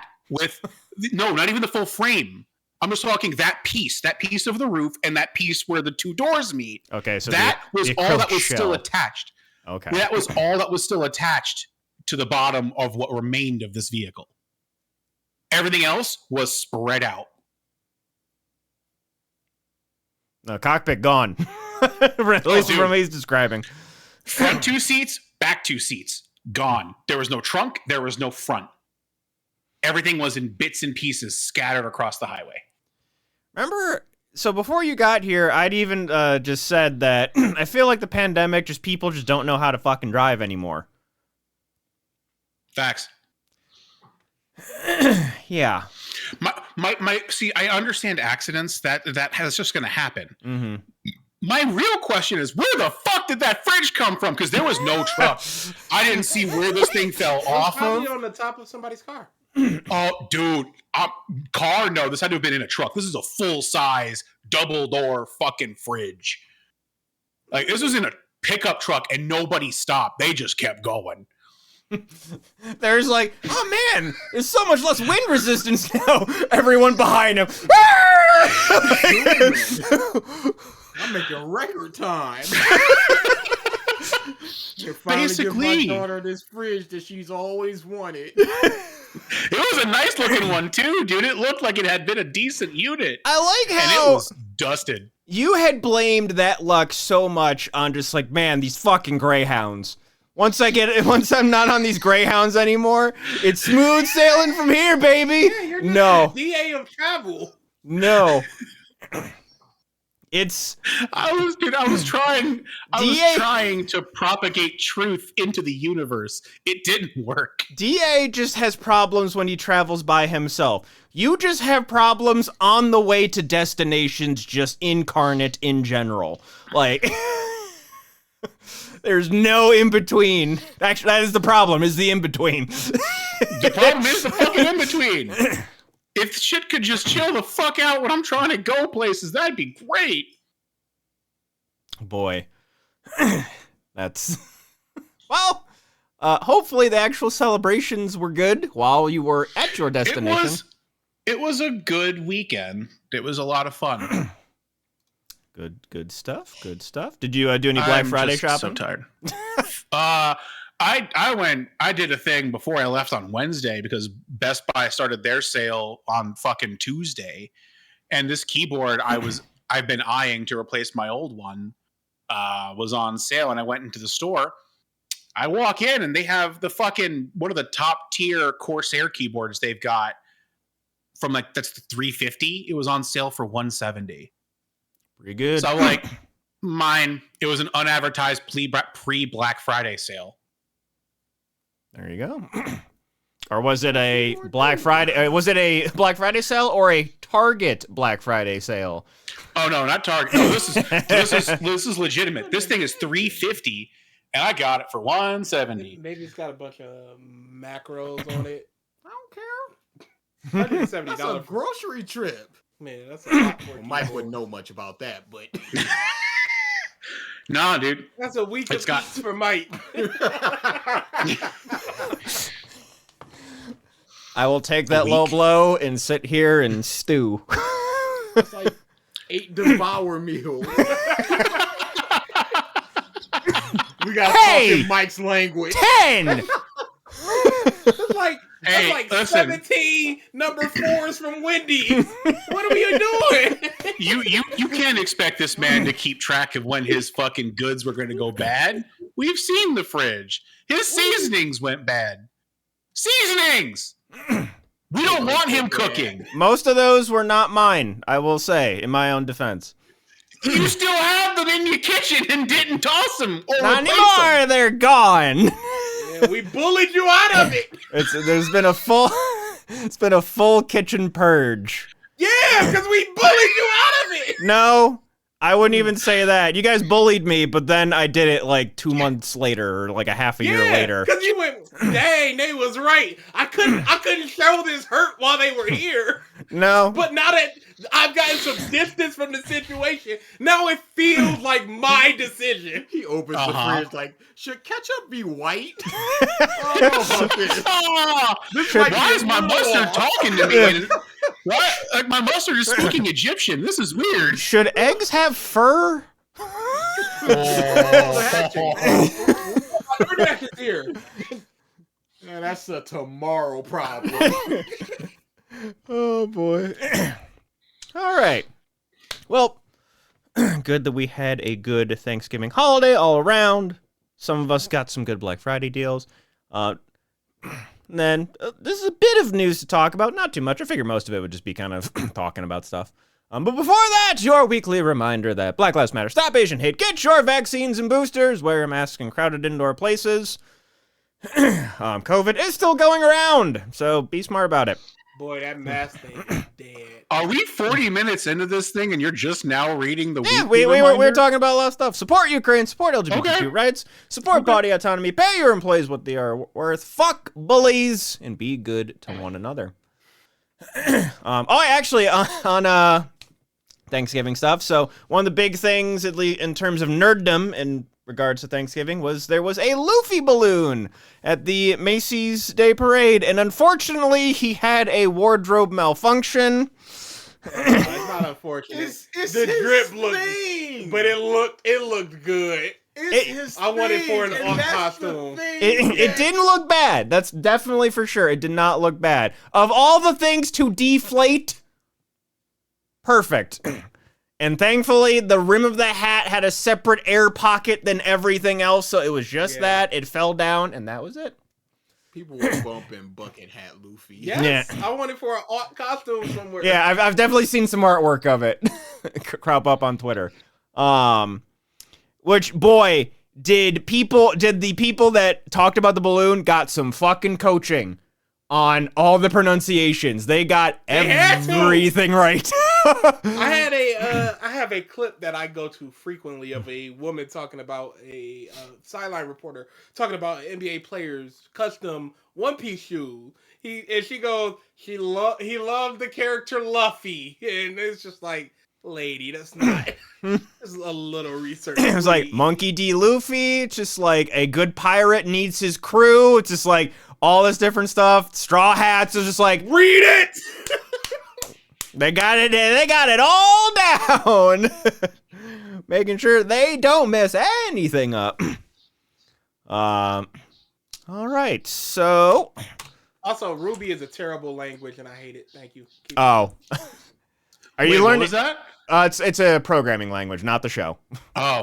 no, not even the full frame. I'm just talking that piece of the roof and that piece where the two doors meet. Okay, so that was the all that was shell. still attached. Okay. That was all that was still attached to the bottom of what remained of this vehicle. Everything else was spread out. No, cockpit gone. At least from what he's describing. Front 2 seats, back 2 seats, gone. There was no trunk. There was no front. Everything was in bits and pieces scattered across the highway. Remember, so before you got here, I'd even just said that I feel like the pandemic, people just don't know how to fucking drive anymore. Facts. Yeah. See, I understand accidents. That has just going to happen. Mm-hmm. My real question is, where the fuck did that fridge come from? Because there was no truck. I didn't see where this thing fell off Probably of. on the top of somebody's car. Oh, dude. Car? No, this had to have been in a truck. This is a full-size, double-door fucking fridge. Like, this was in a pickup truck, and nobody stopped. They just kept going. There's like, oh man, there's so much less wind resistance now. Everyone behind him. I'm making record time. Basically, give my daughter this fridge that she's always wanted. It was a nice looking one too, dude. It looked like it had been a decent unit. I like how and it was dusted. You had blamed that luck so much on just like, man, these fucking Greyhounds. Once I'm not on these Greyhounds anymore, it's smooth sailing from here, baby. Yeah, you're No. the DA of travel. No. It's I was trying to propagate truth into the universe. It didn't work. DA just has problems when he travels by himself. You just have problems on the way to destinations, just incarnate in general. Like, there's no in-between. Actually, that is the problem, is the in-between. The problem is the fucking in-between. If shit could just chill the fuck out when I'm trying to go places, that'd be great. Boy. That's... Well, hopefully the actual celebrations were good while you were at your destination. It was a good weekend. It was a lot of fun. Good stuff. Good stuff. Did you do any Black Friday shopping? So tired. I did a thing before I left on Wednesday because Best Buy started their sale on fucking Tuesday, and this keyboard I've been eyeing to replace my old one was on sale, and I went into the store. I walk in and they have the fucking one of the top tier Corsair keyboards they've got from that's the 350. It was on sale for $170. Pretty good. So like mine, it was an unadvertised pre-Black Friday sale. There you go. Or was it a Black Friday? Was it a Black Friday sale or a Target Black Friday sale? Oh no, not Target. No, this is legitimate. This thing is $350, and I got it for $170. Maybe it's got a bunch of macros on it. I don't care. $170. That's a grocery trip. Man, that's a lot for a Mike keyboard. wouldn't know much about that, but Nah, dude. That's a week It's of got- eats for Mike. I will take that low blow and sit here and stew. it's like 8 devour meals. We got Hey! talking Mike's language. 10! That's like, Hey, that's like listen. 17 number 4s from Wendy's. What are you doing? You can't expect this man to keep track of when his fucking goods were going to go bad. We've seen the fridge. His seasonings went bad. Seasonings! We don't want him cooking. Most of those were not mine, I will say, in my own defense. You still have them in your kitchen and didn't toss them or Not replace anymore, them. they're gone. Yeah, we bullied you out of it. It's been a full kitchen purge. Yeah, because we bullied you out of it. No, I wouldn't even say that. You guys bullied me, but then I did it like 2 months later, or like a half a year later. Because you went, dang, they was right. I couldn't show this hurt while they were here. No. But now that I've gotten some distance from the situation, now it feels like my decision. He opens the fridge like, should ketchup be white? Ah, This why might be is a my little mustard off. talking to me? What? Like my mustard is speaking Egyptian. This is weird. Should eggs have fur? DoorDash is here. Yeah, that's a tomorrow problem. Oh boy. All right. Well, good that we had a good Thanksgiving holiday all around. Some of us got some good Black Friday deals. Then this is a bit of news to talk about. Not too much. I figured most of it would just be kind of talking about stuff. But before that, your weekly reminder that Black Lives Matter, stop Asian hate, get your vaccines and boosters, wear a mask in crowded indoor places. COVID is still going around, so be smart about it. Boy, that mask thing is dead. Are we 40 minutes into this thing and you're just now reading the Yeah, weekly we reminder? were talking about a lot of stuff. Support Ukraine, support LGBTQ Okay. rights, support body autonomy, pay your employees what they are worth, fuck bullies, and be good to one another. On Thanksgiving stuff. So one of the big things, at least in terms of nerddom in regards to Thanksgiving, was there was a Luffy balloon at the Macy's Day Parade, and unfortunately, he had a wardrobe malfunction. It's not unfortunate. It's the his drip looked, thing. but it looked good. It's his I want it for an thing, off and that's costume. the thing. It didn't look bad. That's definitely for sure. It did not look bad. Of all the things to deflate, perfect. And thankfully, the rim of the hat had a separate air pocket than everything else, so it was just that. It fell down, and that was it. People were bumping bucket hat Luffy. Yes, Yeah. I want it for an art costume somewhere. Yeah, I've definitely seen some artwork of it crop up on Twitter. Which, boy, did the people that talked about the balloon got some fucking coaching on all the pronunciations. They got had to. everything right. I have a clip that I go to frequently of a woman talking about a sideline reporter talking about NBA players' custom one-piece shoes. She goes, he loved the character Luffy, and it's just like, lady, that's not. Just a little research. It was like please. Monkey D. Luffy. It's just like a good pirate needs his crew. It's just like all this different stuff. Straw Hats is just like Read it. they got it. They got it all down, making sure they don't mess anything up. All right. So, Also, Ruby is a terrible language, and I hate it. Thank you. Keep are Wait, you what learning? was that? It's a programming language, not the show. Oh.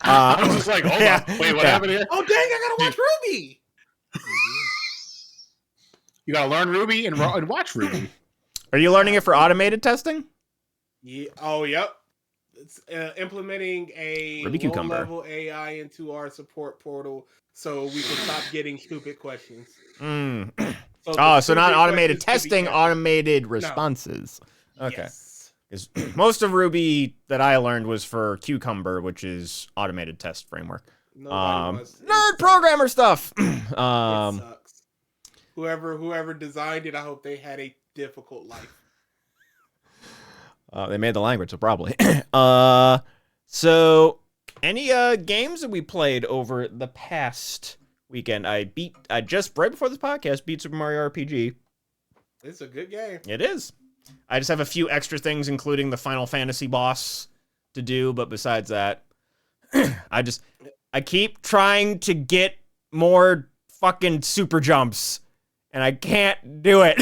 I was just like, hold yeah, on. Wait, what yeah. happened here? Oh, dang, I gotta watch Ruby. You gotta learn Ruby and watch Ruby. Are you learning it for automated testing? Yeah. Oh, yep. It's implementing a Ruby Cucumber. low-level AI into our support portal so we can stop getting stupid questions. Mm. So So not automated testing, No. automated responses. Okay. Yes. 'Cause most of Ruby that I learned was for Cucumber, which is automated test framework. Nobody wants it. Nerd programmer stuff. It sucks. Whoever designed it, I hope they had a difficult life. They made the language, so probably. So any games that we played over the past weekend? I just right before this podcast beat Super Mario RPG. It's a good game. It is. I just have a few extra things, including the Final Fantasy boss to do, but besides that, I keep trying to get more fucking super jumps, and I can't do it.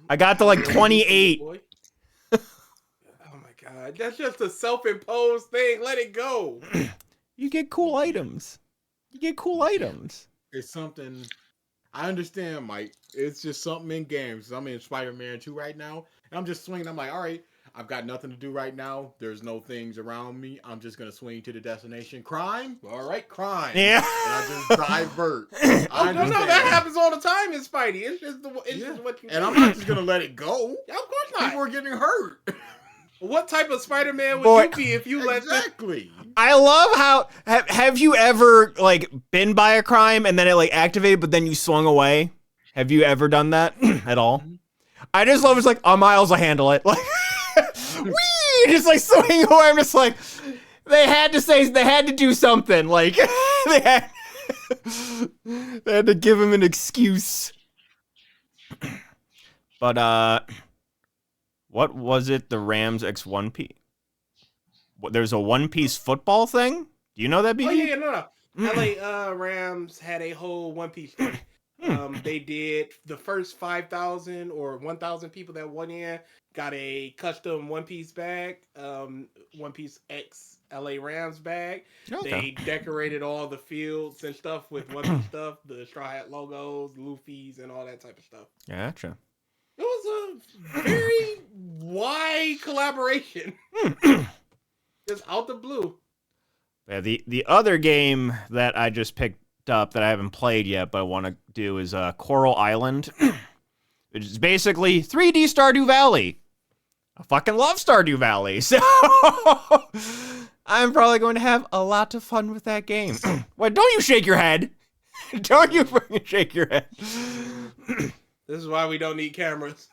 I got to like 28. Oh my god, that's just a self-imposed thing. Let it go. You get cool items. It's something. I understand, Mike. It's just something in games. I'm in Spider-Man 2 right now, and I'm just swinging. I'm like, all right, I've got nothing to do right now. There's no things around me. I'm just gonna swing to the destination. Crime? All right, crime. Yeah. And I just divert. Oh, no, that happens all the time in Spidey. It's just just what you And do. I'm not just gonna let it go. Yeah, of course not. People are getting hurt. What type of Spider-Man would Boy. you be if you let this? Exactly. I love how have you ever like been by a crime and then it like activated, but then you swung away? Have you ever done that at all? I just love it's like, Miles will handle it. Like, wee! Just like swinging away. I'm just like, they had to do something. Like, they had to give him an excuse. But, what was it? The Rams X One Piece? There's a One Piece football thing? Do you know that, BB? Oh, yeah, no. LA Rams had a whole One Piece thing. They did the first 5,000 or 1,000 people that went in got a custom One Piece bag, One Piece X LA Rams bag. Okay. They decorated all the fields and stuff with One Piece stuff, the Straw Hat logos, Luffy's, and all that type of stuff. Gotcha. It was a very wide collaboration. Just out the blue. Yeah, the other game that I just picked up that I haven't played yet, but I want to do is Coral Island, which is basically 3D Stardew Valley. I fucking love Stardew Valley, so I'm probably going to have a lot of fun with that game. Wait, don't you shake your head. Don't you fucking shake your head. This is why we don't need cameras.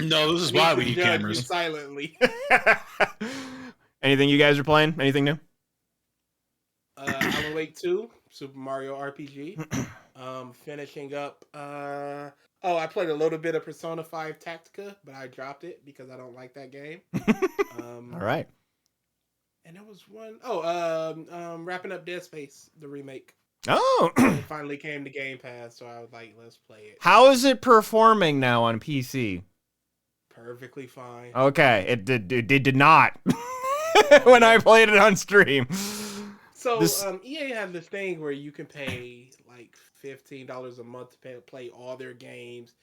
No, this is why we need cameras. Silently. Anything you guys are playing? Anything new? Alan Wake 2, Super Mario RPG. Finishing up. I played a little bit of Persona 5 Tactica, but I dropped it because I don't like that game. All right. And there was one. Wrapping up Dead Space, the remake. Oh. It finally came to Game Pass, so I was like, let's play it. How is it performing now on PC? Perfectly fine. Okay, it did not when I played it on stream. So EA has this thing where you can pay like $15 a month to play all their games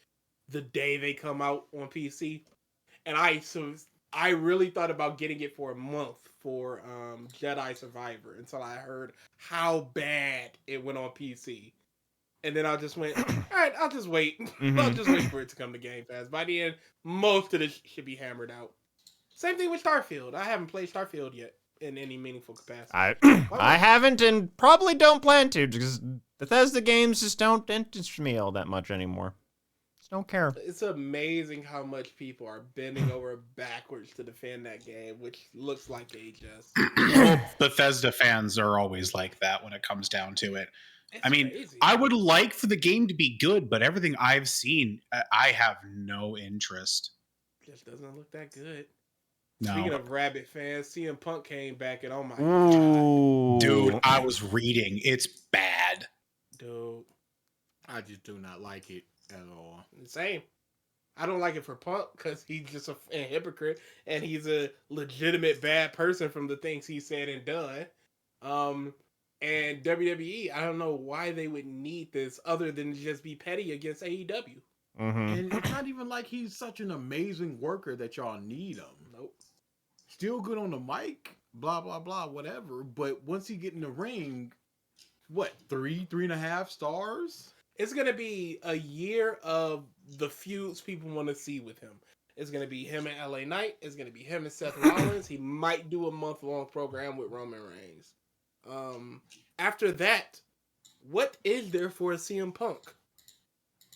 the day they come out on PC, and I really thought about getting it for a month for Jedi Survivor until I heard how bad it went on PC. And then I just went, all right, I'll just wait. Mm-hmm. I'll just wait for it to come to Game Pass. By the end, most of this should be hammered out. Same thing with Starfield. I haven't played Starfield yet in any meaningful capacity. I haven't and probably don't plan to because Bethesda games just don't interest me all that much anymore. Just don't care. It's amazing how much people are bending over backwards to defend that game, which looks like they just... Well, Bethesda fans are always like that when it comes down to it. It's I mean, crazy. I would like for the game to be good, but everything I've seen, I have no interest. Just doesn't look that good. No. Speaking of Rabbit fans, CM Punk came back and oh my Ooh. Dude, I was reading. It's bad. god. Dude. I just do not like it at all. Same. I don't like it for Punk because he's just a hypocrite and he's a legitimate bad person from the things he said and done. And WWE, I don't know why they would need this other than to just be petty against AEW. Mm-hmm. And it's not even like he's such an amazing worker that y'all need him. Nope. Still good on the mic, blah, blah, blah, whatever. But once he get in the ring, what, 3.5 stars? It's going to be a year of the feuds people want to see with him. It's going to be him and LA Knight. It's going to be him and Seth Rollins. He might do a month-long program with Roman Reigns. After that, what is there for a CM Punk?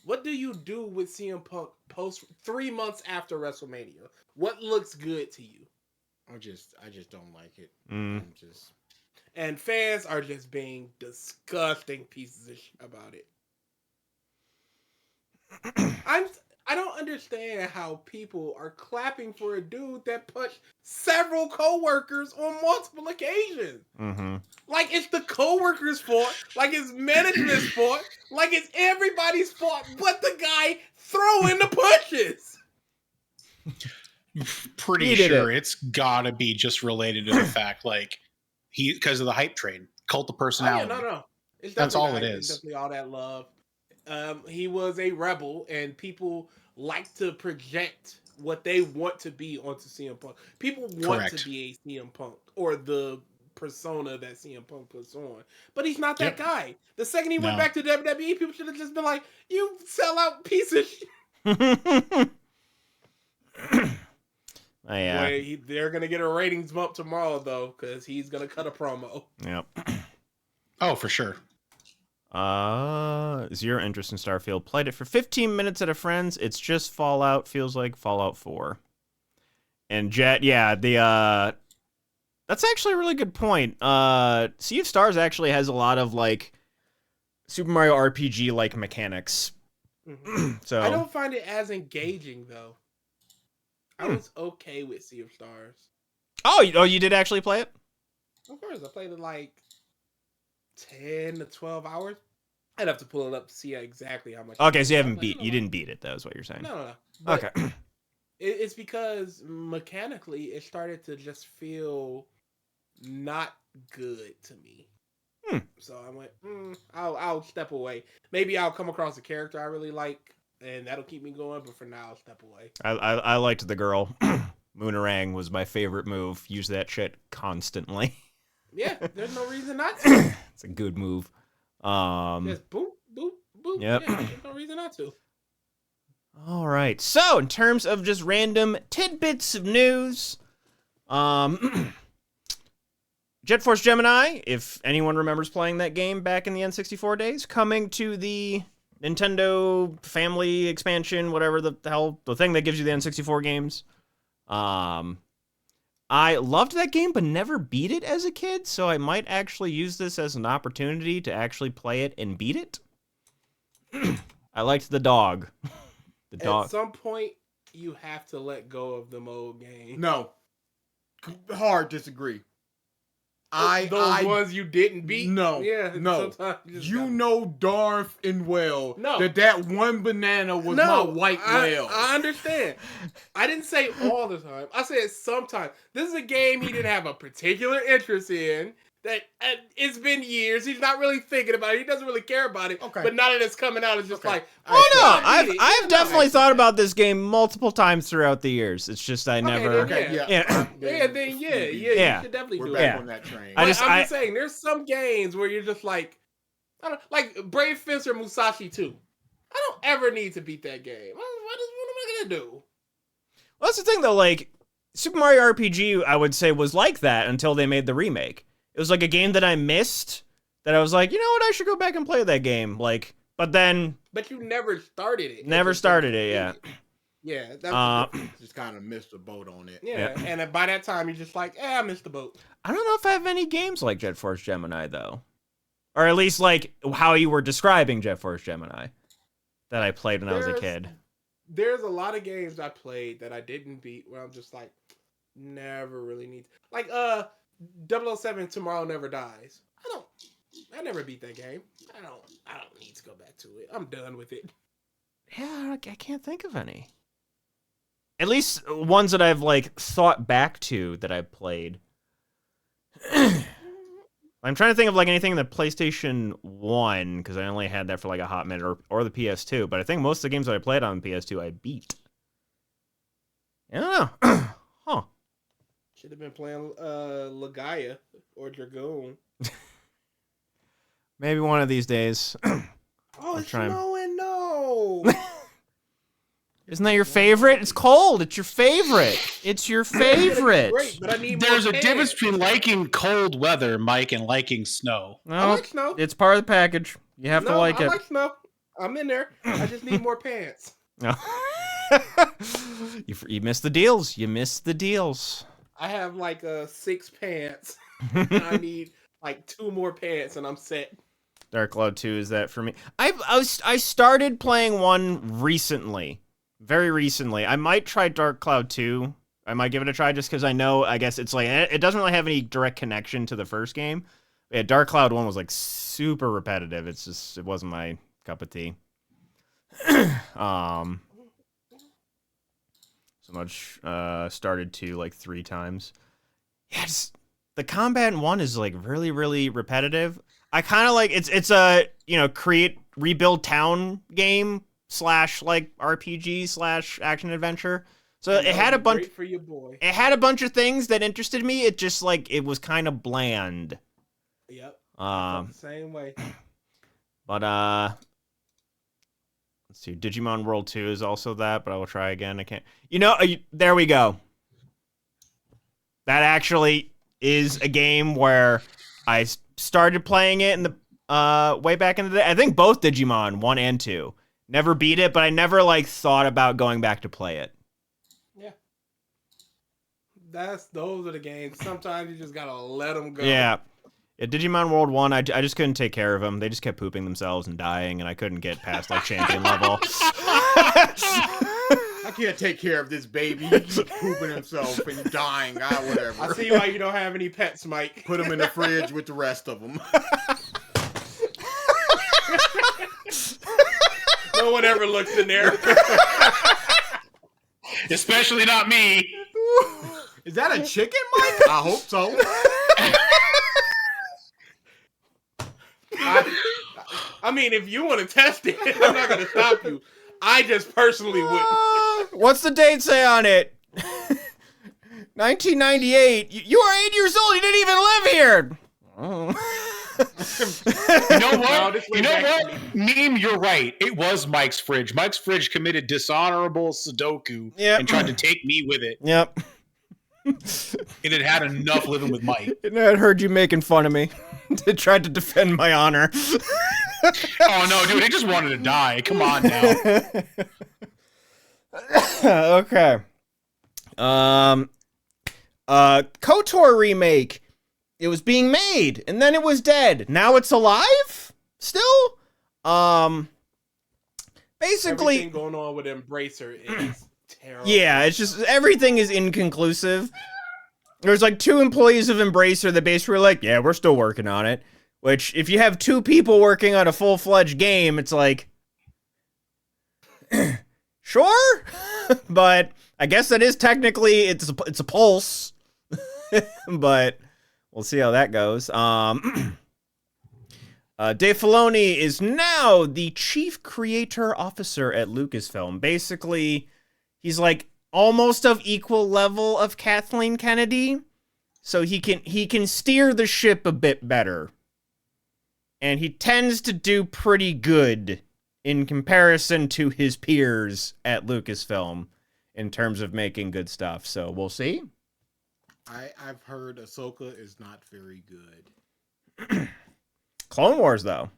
What do you do with CM Punk post 3 months after WrestleMania? What looks good to you? I just don't like it. Mm. And fans are just being disgusting pieces of shit about it. I don't understand how people are clapping for a dude that punched several coworkers on multiple occasions. Mm-hmm. Like it's the coworkers' fault, like it's management's fault, like it's everybody's fault, but the guy throwing the punches. Pretty sure it's gotta be just related to the fact, like because of the hype train, cult of personality. Oh, yeah, no. It's That's all hype. it It's is. definitely all that love. He was a rebel, and people like to project what they want to be onto CM Punk. People want Correct. to be a CM Punk or the persona that CM Punk puts on, but he's not that guy. The second he went back to WWE, people should have just been like, "You sell out piece of shit." Yeah. They're gonna get a ratings bump tomorrow though, because he's gonna cut a promo. Yep. Oh, for sure. Zero interest in Starfield. Played it for 15 minutes at a friend's. It's just Fallout. Feels like Fallout 4. And Jet, yeah, that's actually a really good point. Sea of Stars actually has a lot of like Super Mario RPG like mechanics. So I don't find it as engaging though. I was okay with Sea of Stars. Oh, you did actually play it? Of course, I played it like 10 to 12 hours. I'd have to pull it up to see exactly how much. Okay, so you didn't beat it, though, is what you're saying. No. But Okay. it's because mechanically it started to just feel not good to me. So I went, I'll step away. Maybe I'll come across a character I really like, and that'll keep me going. But for now, I'll step away. I liked the girl. Moonerang was my favorite move. Use that shit constantly. Yeah, there's no reason not to. It's a good move. Just boop, boop, boop. Yep. Yeah, there's no reason not to. All right. So, in terms of just random tidbits of news, Jet Force Gemini, if anyone remembers playing that game back in the N64 days, coming to the Nintendo Family Expansion, whatever the hell, the thing that gives you the N64 games. I loved that game, but never beat it as a kid, so I might actually use this as an opportunity to actually play it and beat it. I liked the dog. The dog. At some point, you have to let go of the mode game. No. Hard disagree. Those ones you didn't beat? No. Yeah. No. You know darn and well that one banana was my white whale. I understand. I didn't say all the time. I said sometimes. This is a game he didn't have a particular interest in. That it's been years. He's not really thinking about it. He doesn't really care about it. Okay. But now that it's coming out, it's just like, oh no, I've definitely thought about this game multiple times throughout the years. It's just I never. Then, Yeah. You should definitely We're do back it. on that train. I'm just saying, there's some games where you're just like, I don't like Brave Fencer Musashi 2. I don't ever need to beat that game. What am I gonna do? Well, that's the thing though. Like Super Mario RPG, I would say was like that until they made the remake. It was like a game that I missed. That I was like, you know what? I should go back and play that game. Like, but then. But you never started it. Never started it. Yeah. Yeah. That's just kind of missed the boat on it. Yeah. And by that time, you're just like, I missed the boat. I don't know if I have any games like Jet Force Gemini though, or at least like how you were describing Jet Force Gemini that I played when I was a kid. There's a lot of games I played that I didn't beat where I'm just like, never really need to. Like 007 Tomorrow Never Dies. I never beat that game. I don't need to go back to it. I'm done with it. Yeah, I can't think of any. At least ones that I've like thought back to that I've played. I'm trying to think of like anything in the PlayStation 1 because I only had that for like a hot minute or the PS2, but I think most of the games that I played on PS2 I beat. I don't know. Huh. Should have been playing Legaia or Dragoon. Maybe one of these days. Oh, it's snowing, no. Isn't that your favorite? It's cold. It's your favorite. It's your favorite. Great, but I need There's more a difference between liking cold weather, Mike, and liking snow. No, I like snow. It's part of the package. You have to like I it. like snow. I'm in there. I just need more pants. No. You missed the deals. You missed the deals. I have like 6 pants. I need like 2 more pants and I'm set. Dark Cloud 2 is that for me. I started playing one recently. Very recently. I might try Dark Cloud 2. I might give it a try just because I guess it's like, it doesn't really have any direct connection to the first game. Yeah, Dark Cloud 1 was like super repetitive. It wasn't my cup of tea. So much started 2 like 3 times. Yeah, the combat in 1 is like really, really repetitive. I kind of like it's a create rebuild town game / like RPG / action adventure. So it had a bunch for your boy. It had a bunch of things that interested me. It just like it was kind of bland. Yep. The same way. But let's see. Digimon World 2 is also that, but I will try again. I can't. There we go. That actually is a game where I started playing it, and way back in the day. I think both Digimon 1 and 2. Never beat it, but I never like thought about going back to play it. Yeah. Those are the games. Sometimes you just gotta let them go. Yeah. Digimon World 1, I just couldn't take care of them. They just kept pooping themselves and dying, and I couldn't get past like champion level. I can't take care of this baby. He keeps pooping himself and dying. Whatever. I see why you don't have any pets, Mike. Put him in the fridge with the rest of them. No one ever looks in there. Especially not me. Is that a chicken, Mike? I hope so. I mean, if you want to test it, I'm not going to stop you. I just personally wouldn't. What's the date say on it? 1998. You are 8 years old. You didn't even live here. You know what? You know what? Meme, you're right. It was Mike's fridge. Mike's fridge committed dishonorable Sudoku and tried to take me with it. Yep. It had enough living with Mike. And I heard you making fun of me. It tried to defend my honor. Oh no, dude! It just wanted to die. Come on now. Okay. KOTOR remake. It was being made, and then it was dead. Now it's alive? Still? Basically... Everything going on with Embracer is terrible. Yeah, it's just, everything is inconclusive. There's like 2 employees of Embracer that basically were like, yeah, we're still working on it. Which, if you have 2 people working on a full-fledged game, it's like... Sure? But I guess that is technically, it's a pulse. But... we'll see how that goes. Dave Filoni is now the chief creator officer at Lucasfilm. Basically, he's like almost of equal level of Kathleen Kennedy, so he can steer the ship a bit better. And he tends to do pretty good in comparison to his peers at Lucasfilm in terms of making good stuff. So we'll see. I've heard Ahsoka is not very good. Clone Wars, though.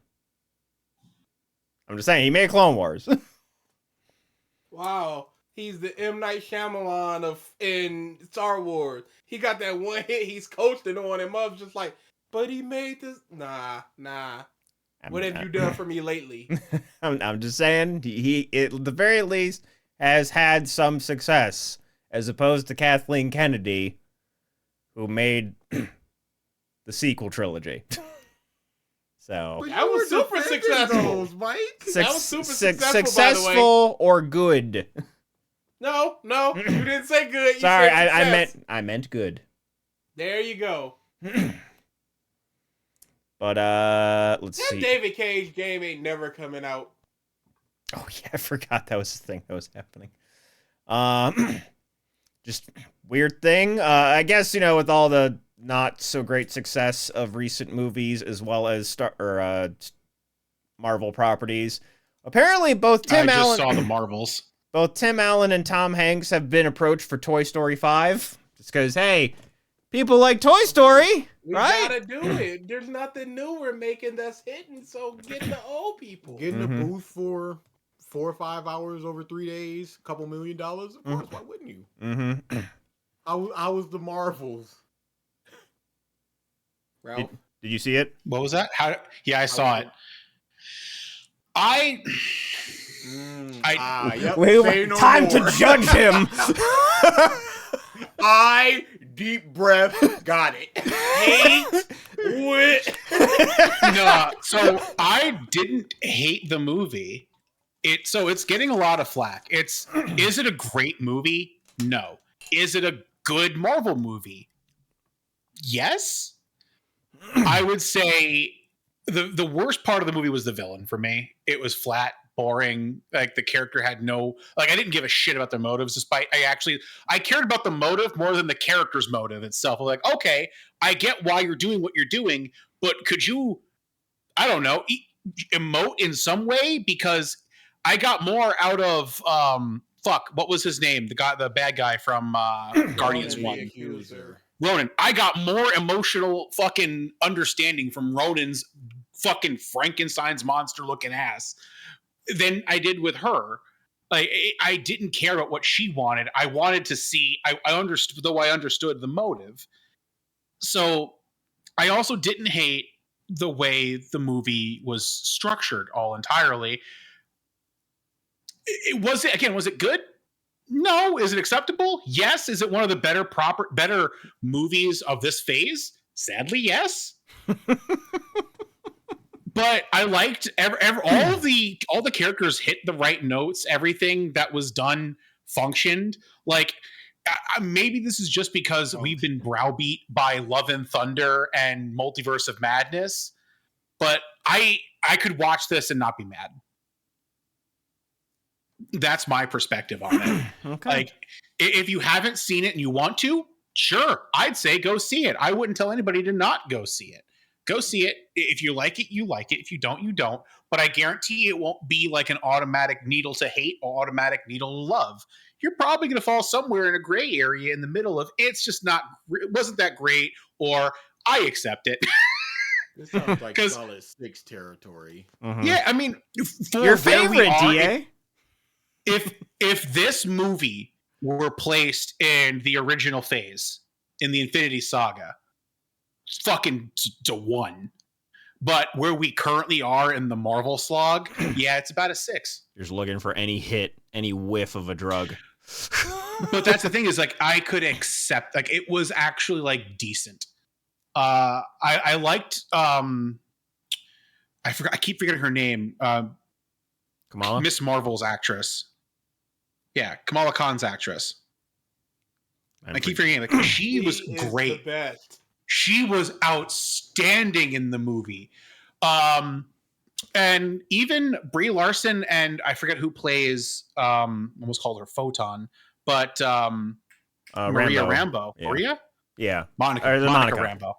I'm just saying, he made Clone Wars. Wow. He's the M. Night Shyamalan in Star Wars. He got that one hit, he's coasting on, and Mub's just like, but he made this. Nah. What have you done for me lately? I'm just saying, he at the very least has had some success, as opposed to Kathleen Kennedy, who made the sequel trilogy. So that was super successful, Mike. That was super successful, successful by the way. Or good. No, you didn't say good. You Sorry, said I meant good. There you go. But let's That see. David Cage game ain't never coming out. Oh yeah, I forgot that was the thing that was happening. Just weird thing. I guess, with all the not so great success of recent movies as well as Marvel properties. Apparently both Tim Allen saw the Marvels. Both Tim Allen and Tom Hanks have been approached for Toy Story 5. Just because, hey, people like Toy Story, We right? gotta do it. There's nothing new we're making that's hitting, so get the old people. Get in a booth for 4 or 5 hours over 3 days, a couple $1 million. Of course, why wouldn't you? Mm-hmm. I was the Marvels. Ralph? Did you see it? What was that? Yeah, I saw it. Yep. Wait, Say no time more. to judge him. Deep breath, got it. Hate with No, so I didn't hate the movie. It's getting a lot of flack. Is it a great movie? No. Is it a good Marvel movie? Yes. I would say the worst part of the movie was the villain for me. It was flat, boring. Like the character had I didn't give a shit about their motives, despite I cared about the motive more than the character's motive itself. I'm like, okay, I get why you're doing what you're doing, but could you, I don't know, emote in some way? Because I got more out of what was his name? The bad guy from Guardians Ronan 1. the Accuser. Ronan. I got more emotional fucking understanding from Ronan's fucking Frankenstein's monster looking ass than I did with her. Like, I didn't care about what she wanted. I wanted to see, I understood, though I understood the motive. So I also didn't hate the way the movie was structured all entirely. Was it good? No. Is it acceptable? Yes. Is it one of the better movies of this phase? Sadly, yes. But I liked all the characters hit the right notes. Everything that was done functioned. Like, maybe this is just because we've been browbeat by Love and Thunder and Multiverse of Madness, but I could watch this and not be mad. That's my perspective on it. Okay. Like, if you haven't seen it and you want to, sure, I'd say go see it. I wouldn't tell anybody to not go see it. Go see it. If you like it, you like it. If you don't, you don't. But I guarantee it won't be like an automatic needle to hate or automatic needle to love. You're probably going to fall somewhere in a gray area in the middle of it wasn't that great, or I accept it. This sounds like solid 6 territory. Mm-hmm. Yeah, I mean, for Your favorite, DA? If this movie were placed in the original phase, in the Infinity Saga, fucking to 1. But where we currently are in the Marvel slog, yeah, it's about a 6. You're just looking for any hit, any whiff of a drug. But that's the thing, is like, I could accept, like, it was actually like decent. I liked I keep forgetting her name. Kamala? Miss Marvel's actress. Yeah, Kamala Khan's actress. I keep forgetting, like, she was great. The best. She was outstanding in the movie. And even Brie Larson, and I forget who plays, almost called her Photon, but Maria Rambeau. Yeah. Maria? Yeah. Monica Rambeau.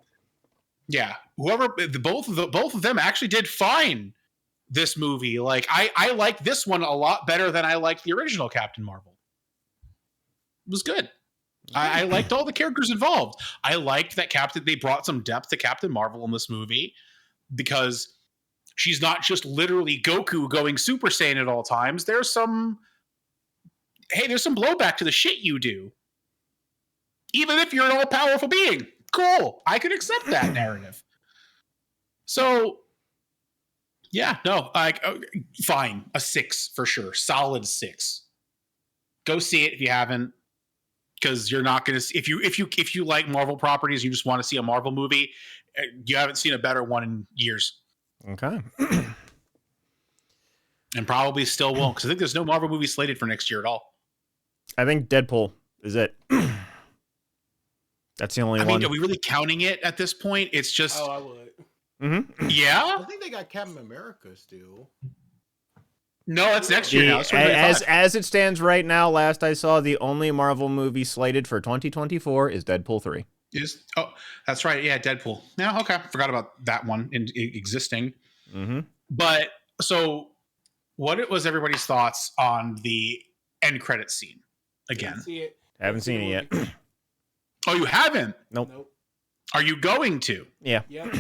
Yeah. Both of them actually did fine this movie. Like, I like this one a lot better than I liked the original Captain Marvel. It was good. I liked all the characters involved. I liked that they brought some depth to Captain Marvel in this movie, because she's not just literally Goku going Super Saiyan at all times. There's some blowback to the shit you do. Even if you're an all-powerful being. Cool. I could accept that narrative. So, yeah, no, fine. A 6 for sure. Solid 6. Go see it if you haven't. Because you're not going to see, if you like Marvel properties, you just want to see a Marvel movie, you haven't seen a better one in years. Okay. And probably still won't, because I think there's no Marvel movie slated for next year at all. I think Deadpool is it. That's the only one. I mean, are we really counting it at this point? It's just. Oh, I would. Mm-hmm. Yeah. I think they got Captain America still. No, that's next year now. As it stands right now, last I saw, the only Marvel movie slated for 2024 is Deadpool 3. That's right. Yeah, Deadpool. Yeah, okay. Forgot about that one existing. Mm-hmm. But so, what was everybody's thoughts on the end credit scene? Again, Haven't seen it yet. Oh, you haven't? Nope. Are you going to? Yeah. Yep.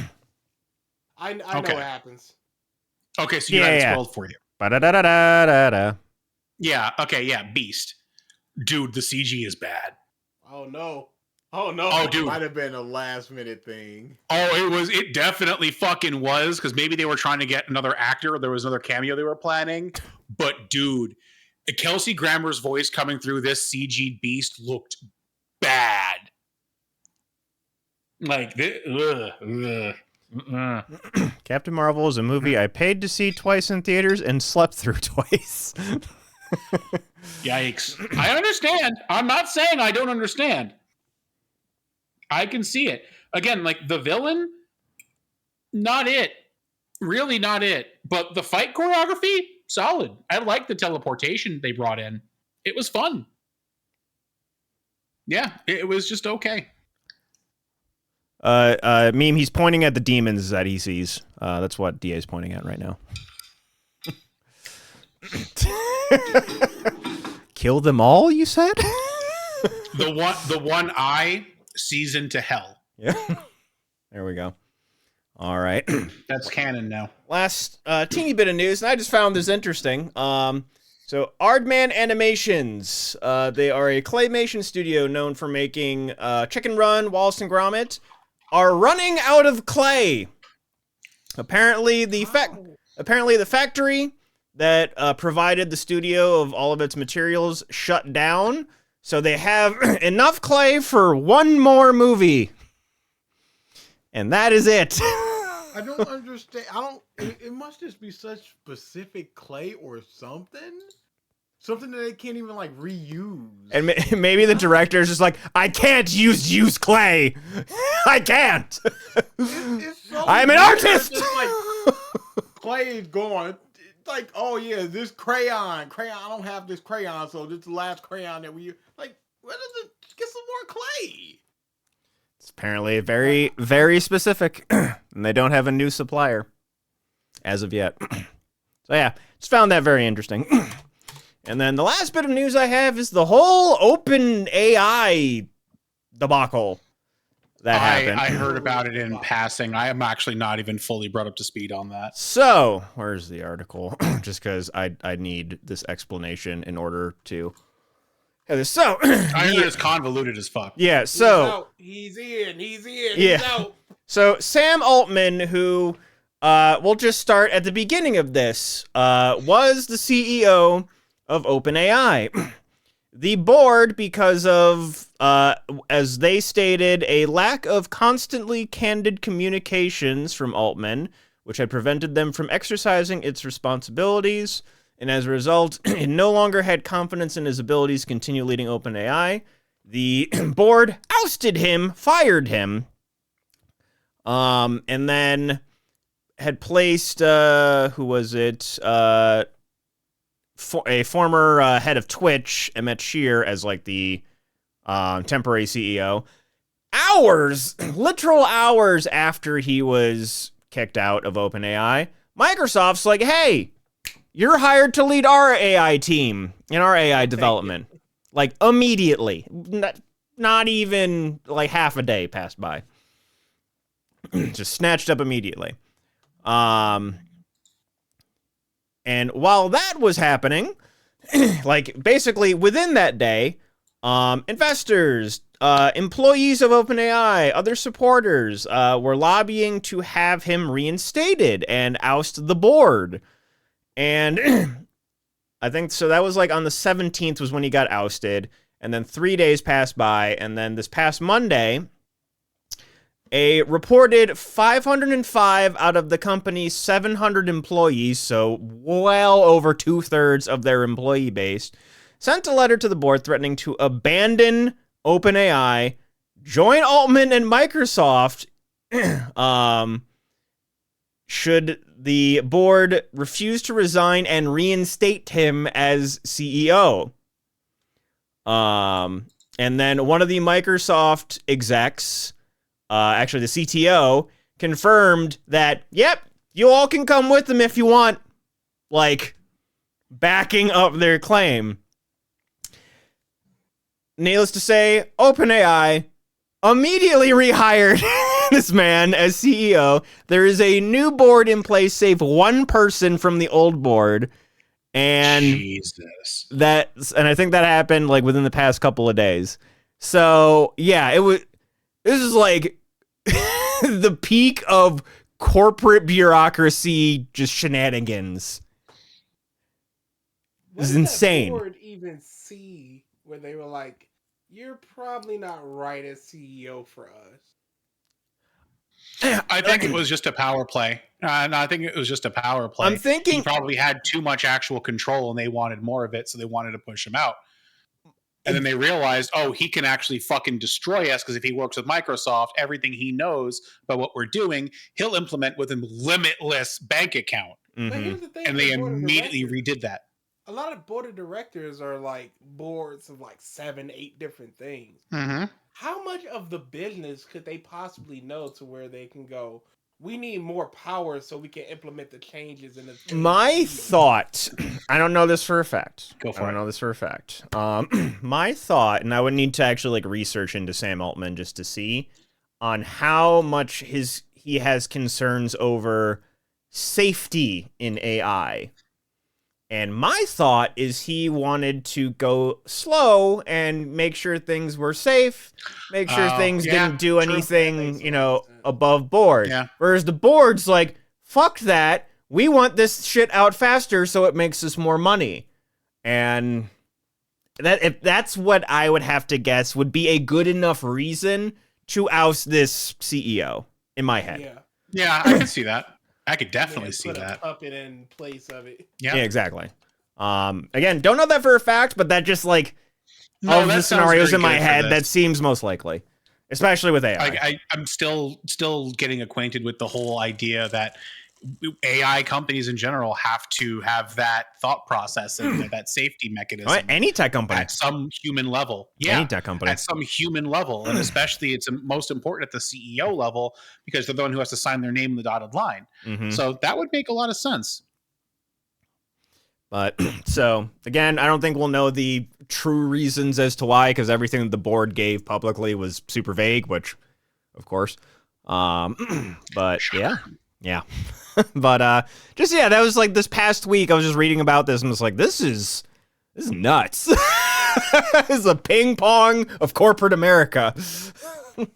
I know what happens. Okay, so you had it spoiled for you. Ba-da-da-da-da-da. Yeah. Okay. Yeah. Beast, dude. The CG is bad. Oh no. Oh, dude. Might have been a last minute thing. Oh, it definitely fucking was, because maybe they were trying to get another actor, or there was another cameo they were planning. But dude, Kelsey Grammer's voice coming through this CG Beast looked bad. Like this. Captain Marvel is a movie I paid to see twice in theaters and slept through twice. Yikes. I understand. I'm not saying I don't understand. I can see it. Again, like, the villain, not it. Really not it. But the fight choreography, solid. I like the teleportation they brought in. It was fun. Yeah, it was just okay. Meme, he's pointing at the demons that he sees. That's what DA's pointing at right now. Kill them all, you said? The one eye sees into hell. Yeah. There we go. All right. That's canon now. Last teeny bit of news, and I just found this interesting. So Aardman Animations, they are a claymation studio known for making Chicken Run, Wallace and Gromit, are running out of clay. Apparently, the factory that provided the studio of all of its materials shut down, so they have enough clay for one more movie. And that is it. I don't understand. It must just be such specific clay or something. Something that they can't even like reuse. And maybe the director's just like, I can't use clay. I can't. It's so I'm an weird. artist. It's like, clay is gone. It's like, oh yeah, this crayon. I don't have this crayon, so this is the last crayon that we use. Like, where does it get some more clay? It's apparently very, very specific. And they don't have a new supplier as of yet. So yeah, just found that very interesting. And then the last bit of news I have is the whole OpenAI debacle that happened. I heard about it in passing. I am actually not even fully brought up to speed on that. So, where's the article? Just because I need this explanation in order to... So, I heard it's convoluted as fuck. Yeah, so... He's in. Yeah. He's out. So, Sam Altman, who, we'll just start at the beginning of this, was the CEO of OpenAI. The board, because of, as they stated, a lack of constantly candid communications from Altman, which had prevented them from exercising its responsibilities, and as a result, it no longer had confidence in his abilities to continue leading OpenAI. The board ousted him, fired him, and then had placed, who was it, a former head of Twitch, Emmett Shear, as like the temporary CEO. Literal hours after he was kicked out of OpenAI, Microsoft's like, hey, you're hired to lead our AI team in our AI development. Like, immediately. Not even, like, half a day passed by. Just snatched up immediately. And while that was happening, like, basically within that day, investors, employees of OpenAI, other supporters, were lobbying to have him reinstated and oust the board. And I think, so that was like on the 17th was when he got ousted. And then 3 days passed by. And then this past Monday, a reported 505 out of the company's 700 employees, so well over 2/3 of their employee base, sent a letter to the board threatening to abandon OpenAI, join Altman and Microsoft, should the board refuse to resign and reinstate him as CEO. And then one of the Microsoft execs, actually the CTO, confirmed that, yep, you all can come with them if you want, like, backing up their claim. Needless to say, OpenAI immediately rehired this man as CEO. There is a new board in place, save one person from the old board. And Jesus. and I think that happened like within the past couple of days. So yeah, this is like the peak of corporate bureaucracy, just shenanigans. This is insane. What did that board even see where they were like, you're probably not right as CEO for us? I think it was just a power play. No, I think it was just a power play. I'm thinking he probably had too much actual control and they wanted more of it, so they wanted to push him out. And then they realized, oh, he can actually fucking destroy us because if he works with Microsoft, everything he knows about what we're doing, he'll implement with a limitless bank account. But here's the thing, And they immediately redid that. A lot of board of directors are like boards of like 7, 8 different things. Mm-hmm. How much of the business could they possibly know to where they can go, we need more power so we can implement the changes in the... My thought, I don't know this for a fact. Go for I don't it. know this for a fact. My thought, and I would need to actually like research into Sam Altman just to see on how much he has concerns over safety in AI. And my thought is he wanted to go slow and make sure things were safe, make sure things didn't do true. anything, above board. Yeah. Whereas the board's like, fuck that. We want this shit out faster so it makes us more money. And if that's what I would have to guess would be a good enough reason to oust this CEO in my head. Yeah. Yeah, I can see that. I could definitely see Put a that. puppet in place of it. Yeah. Yeah, exactly. Again, don't know that for a fact, but that just like No, all of that the sounds scenarios very in my good for head, this. that seems most likely, especially with AI. I'm still getting acquainted with the whole idea that AI companies in general have to have that thought process and that safety mechanism Any tech company. at some human level. Yeah, Any tech company. at some human level, and especially it's most important at the CEO level because they're the one who has to sign their name in the dotted line. Mhm. So that would make a lot of sense. But so again, I don't think we'll know the true reasons as to why, because everything that the board gave publicly was super vague, which, of course. But yeah. But that was like this past week. I was just reading about this and was like, this is nuts. This is a ping pong of corporate America.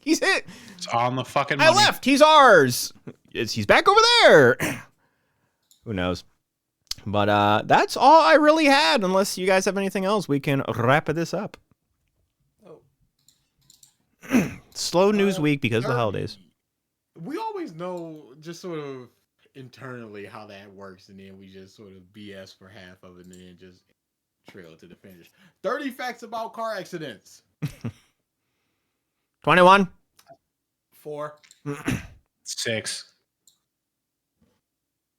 He's hit. It's on the fucking I money. left. He's ours. He's back over there. Who knows? But that's all I really had. Unless you guys have anything else, we can wrap this up. Oh. Slow news week because of the holidays. We always know just sort of internally how that works, and then we just sort of BS for half of it, and then just trail to the finish. 30 facts about car accidents. 21. 4, 6.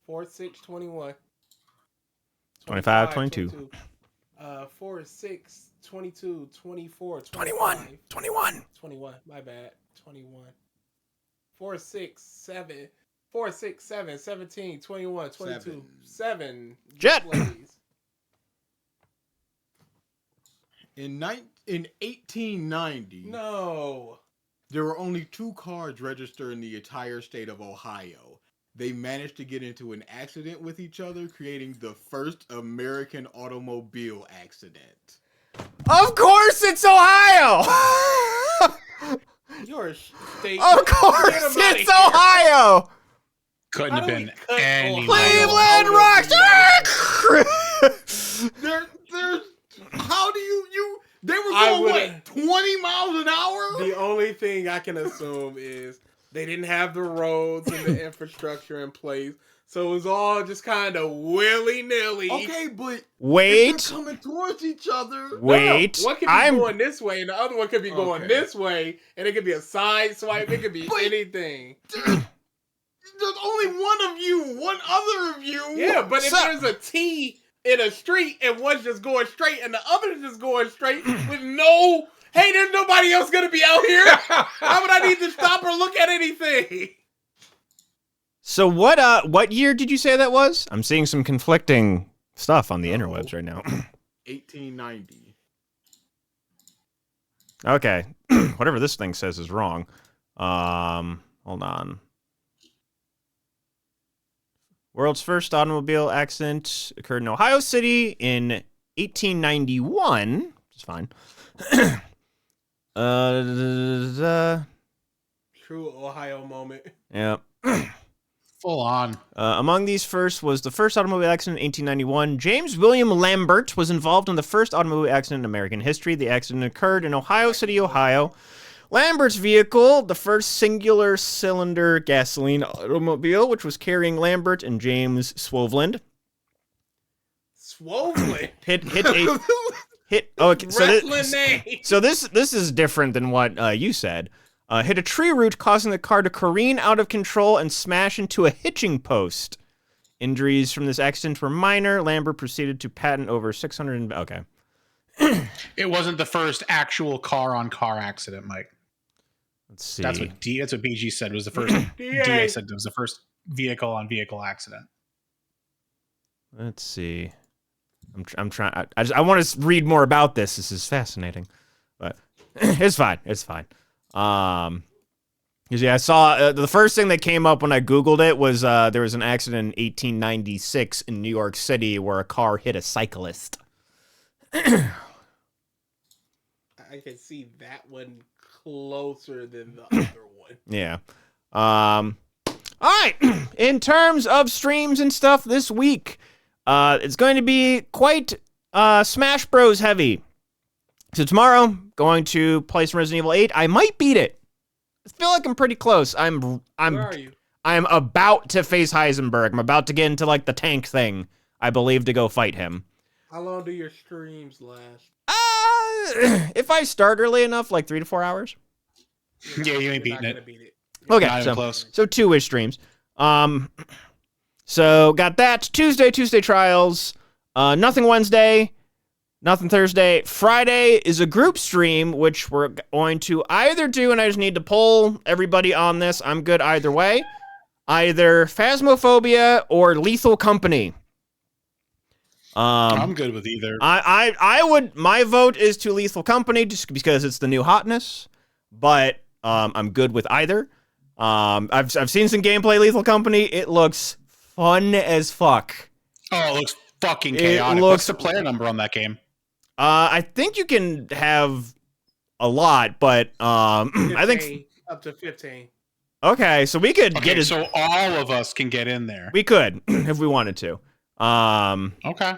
4, 6, 21. 25, 22. 4, 6, 22, 24, 21. 25, 21. 21. My bad. 21. 4, 6, 7. 4, 6, 7, 17, 21, 22, 7. Jet. displays. In 1890, No. there were only 2 cars registered in the entire state of Ohio. They managed to get into an accident with each other, creating the first American automobile accident. Of course it's Ohio! Your state. Of course Get 'em outta it's here. Ohio! Couldn't How have do been we cut any Cleveland rocks! There's how do you they were I going would've- 20 miles an hour? The only thing I can assume is they didn't have the roads and the infrastructure in place. So it was all just kind of willy-nilly. Okay, but Wait, if they're coming towards each other. No, wait. one could be going this way, and the other one could be going Okay. this way, and it could be a side swipe. It could be But- anything. There's only one other of you. Yeah, but if So- there's a T in a street and one's just going straight and the other's just going straight with no, hey, there's nobody else gonna be out here. Why would I need to stop or look at anything? So what year did you say that was? I'm seeing some conflicting stuff on the Oh. interwebs right now. 1890. Okay. Whatever this thing says is wrong. Hold on. World's first automobile accident occurred in Ohio City in 1891, which is fine. True Ohio moment. Yeah. full on. Among these first was the first automobile accident in 1891. James William Lambert was involved in the first automobile accident in American history. The accident occurred in Ohio City, Ohio. Lambert's vehicle, the first singular cylinder gasoline automobile, which was carrying Lambert and James Swoveland, Swollen. hit a hit. Okay, Wrestling name. so this is different than what you said. Hit a tree root, causing the car to careen out of control and smash into a hitching post. Injuries from this accident were minor. Lambert proceeded to patent over 600. Okay. It wasn't the first actual car-on-car accident, Mike. Let's see. That's what BG said was the first. DA said it was the first vehicle-on-vehicle accident. Let's see. I'm trying. I want to read more about this. This is fascinating, but it's fine. It's fine. Because I saw the first thing that came up when I Googled it was there was an accident in 1896 in New York City where a car hit a cyclist. I can see that one closer than the other one. Yeah. All right. In terms of streams and stuff this week, it's going to be quite Smash Bros heavy. So tomorrow, going to play some Resident Evil 8. I might beat it. I feel like I'm pretty close. Where are you? I'm about to face Heisenberg. I'm about to get into like the tank thing, I believe, to go fight him. How long do your streams last? If I start early enough, like 3 to 4 hours. Yeah, you ain't You're not beating gonna it. beat it. Okay, Not even close. so 2-ish streams. So got that. Tuesday trials. Nothing Wednesday. Nothing Thursday. Friday is a group stream, which we're going to either do, and I just need to poll everybody on this. I'm good either way. Either Phasmophobia or Lethal Company. I'm good with either. I would. My vote is to Lethal Company just because it's the new hotness, but I'm good with either. I've seen some gameplay Lethal Company. It looks fun as fuck. Oh, it looks fucking chaotic. What's the player number on that game? I think you can have a lot, but I think 15, up to 15. okay. So we could Okay, get so all of us can get in there. we could if we wanted to. Okay,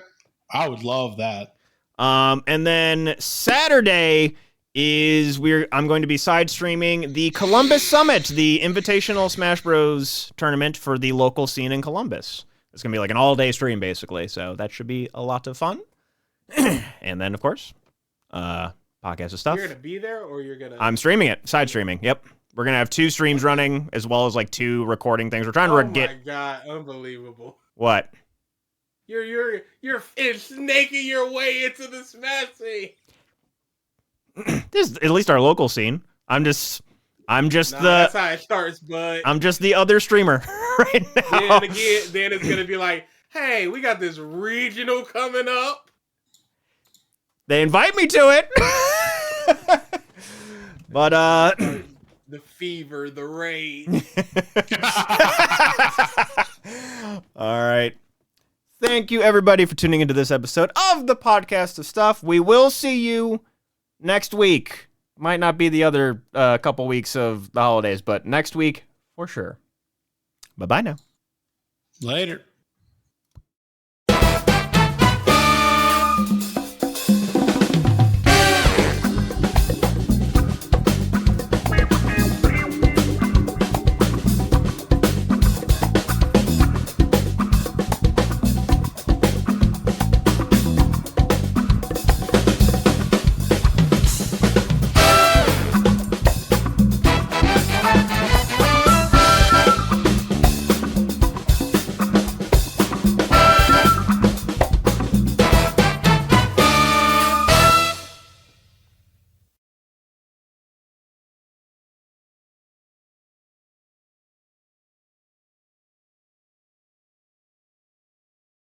I would love that. And then Saturday is I'm going to be side streaming the Columbus Summit, the Invitational Smash Bros tournament for the local scene in Columbus. It's gonna be like an all-day stream basically, so that should be a lot of fun. And then of course, podcast of stuff. You're gonna be there, or you're gonna? I'm streaming it, side streaming. Yep, we're gonna have 2 streams running as well as like 2 recording things. We're trying to get. Oh my god, unbelievable! What? You're snaking your way into the Smash scene. This is at least our local scene. I'm just That's how it starts, bud. I'm just the other streamer right now. Then it's gonna be like, hey, we got this regional coming up. They invite me to it. But The fever, the rage. all right. Thank you everybody for tuning into this episode of the Podcast of Stuff. We will see you next week. Might not be the other couple weeks of the holidays, but next week for sure. Bye-bye now. Later.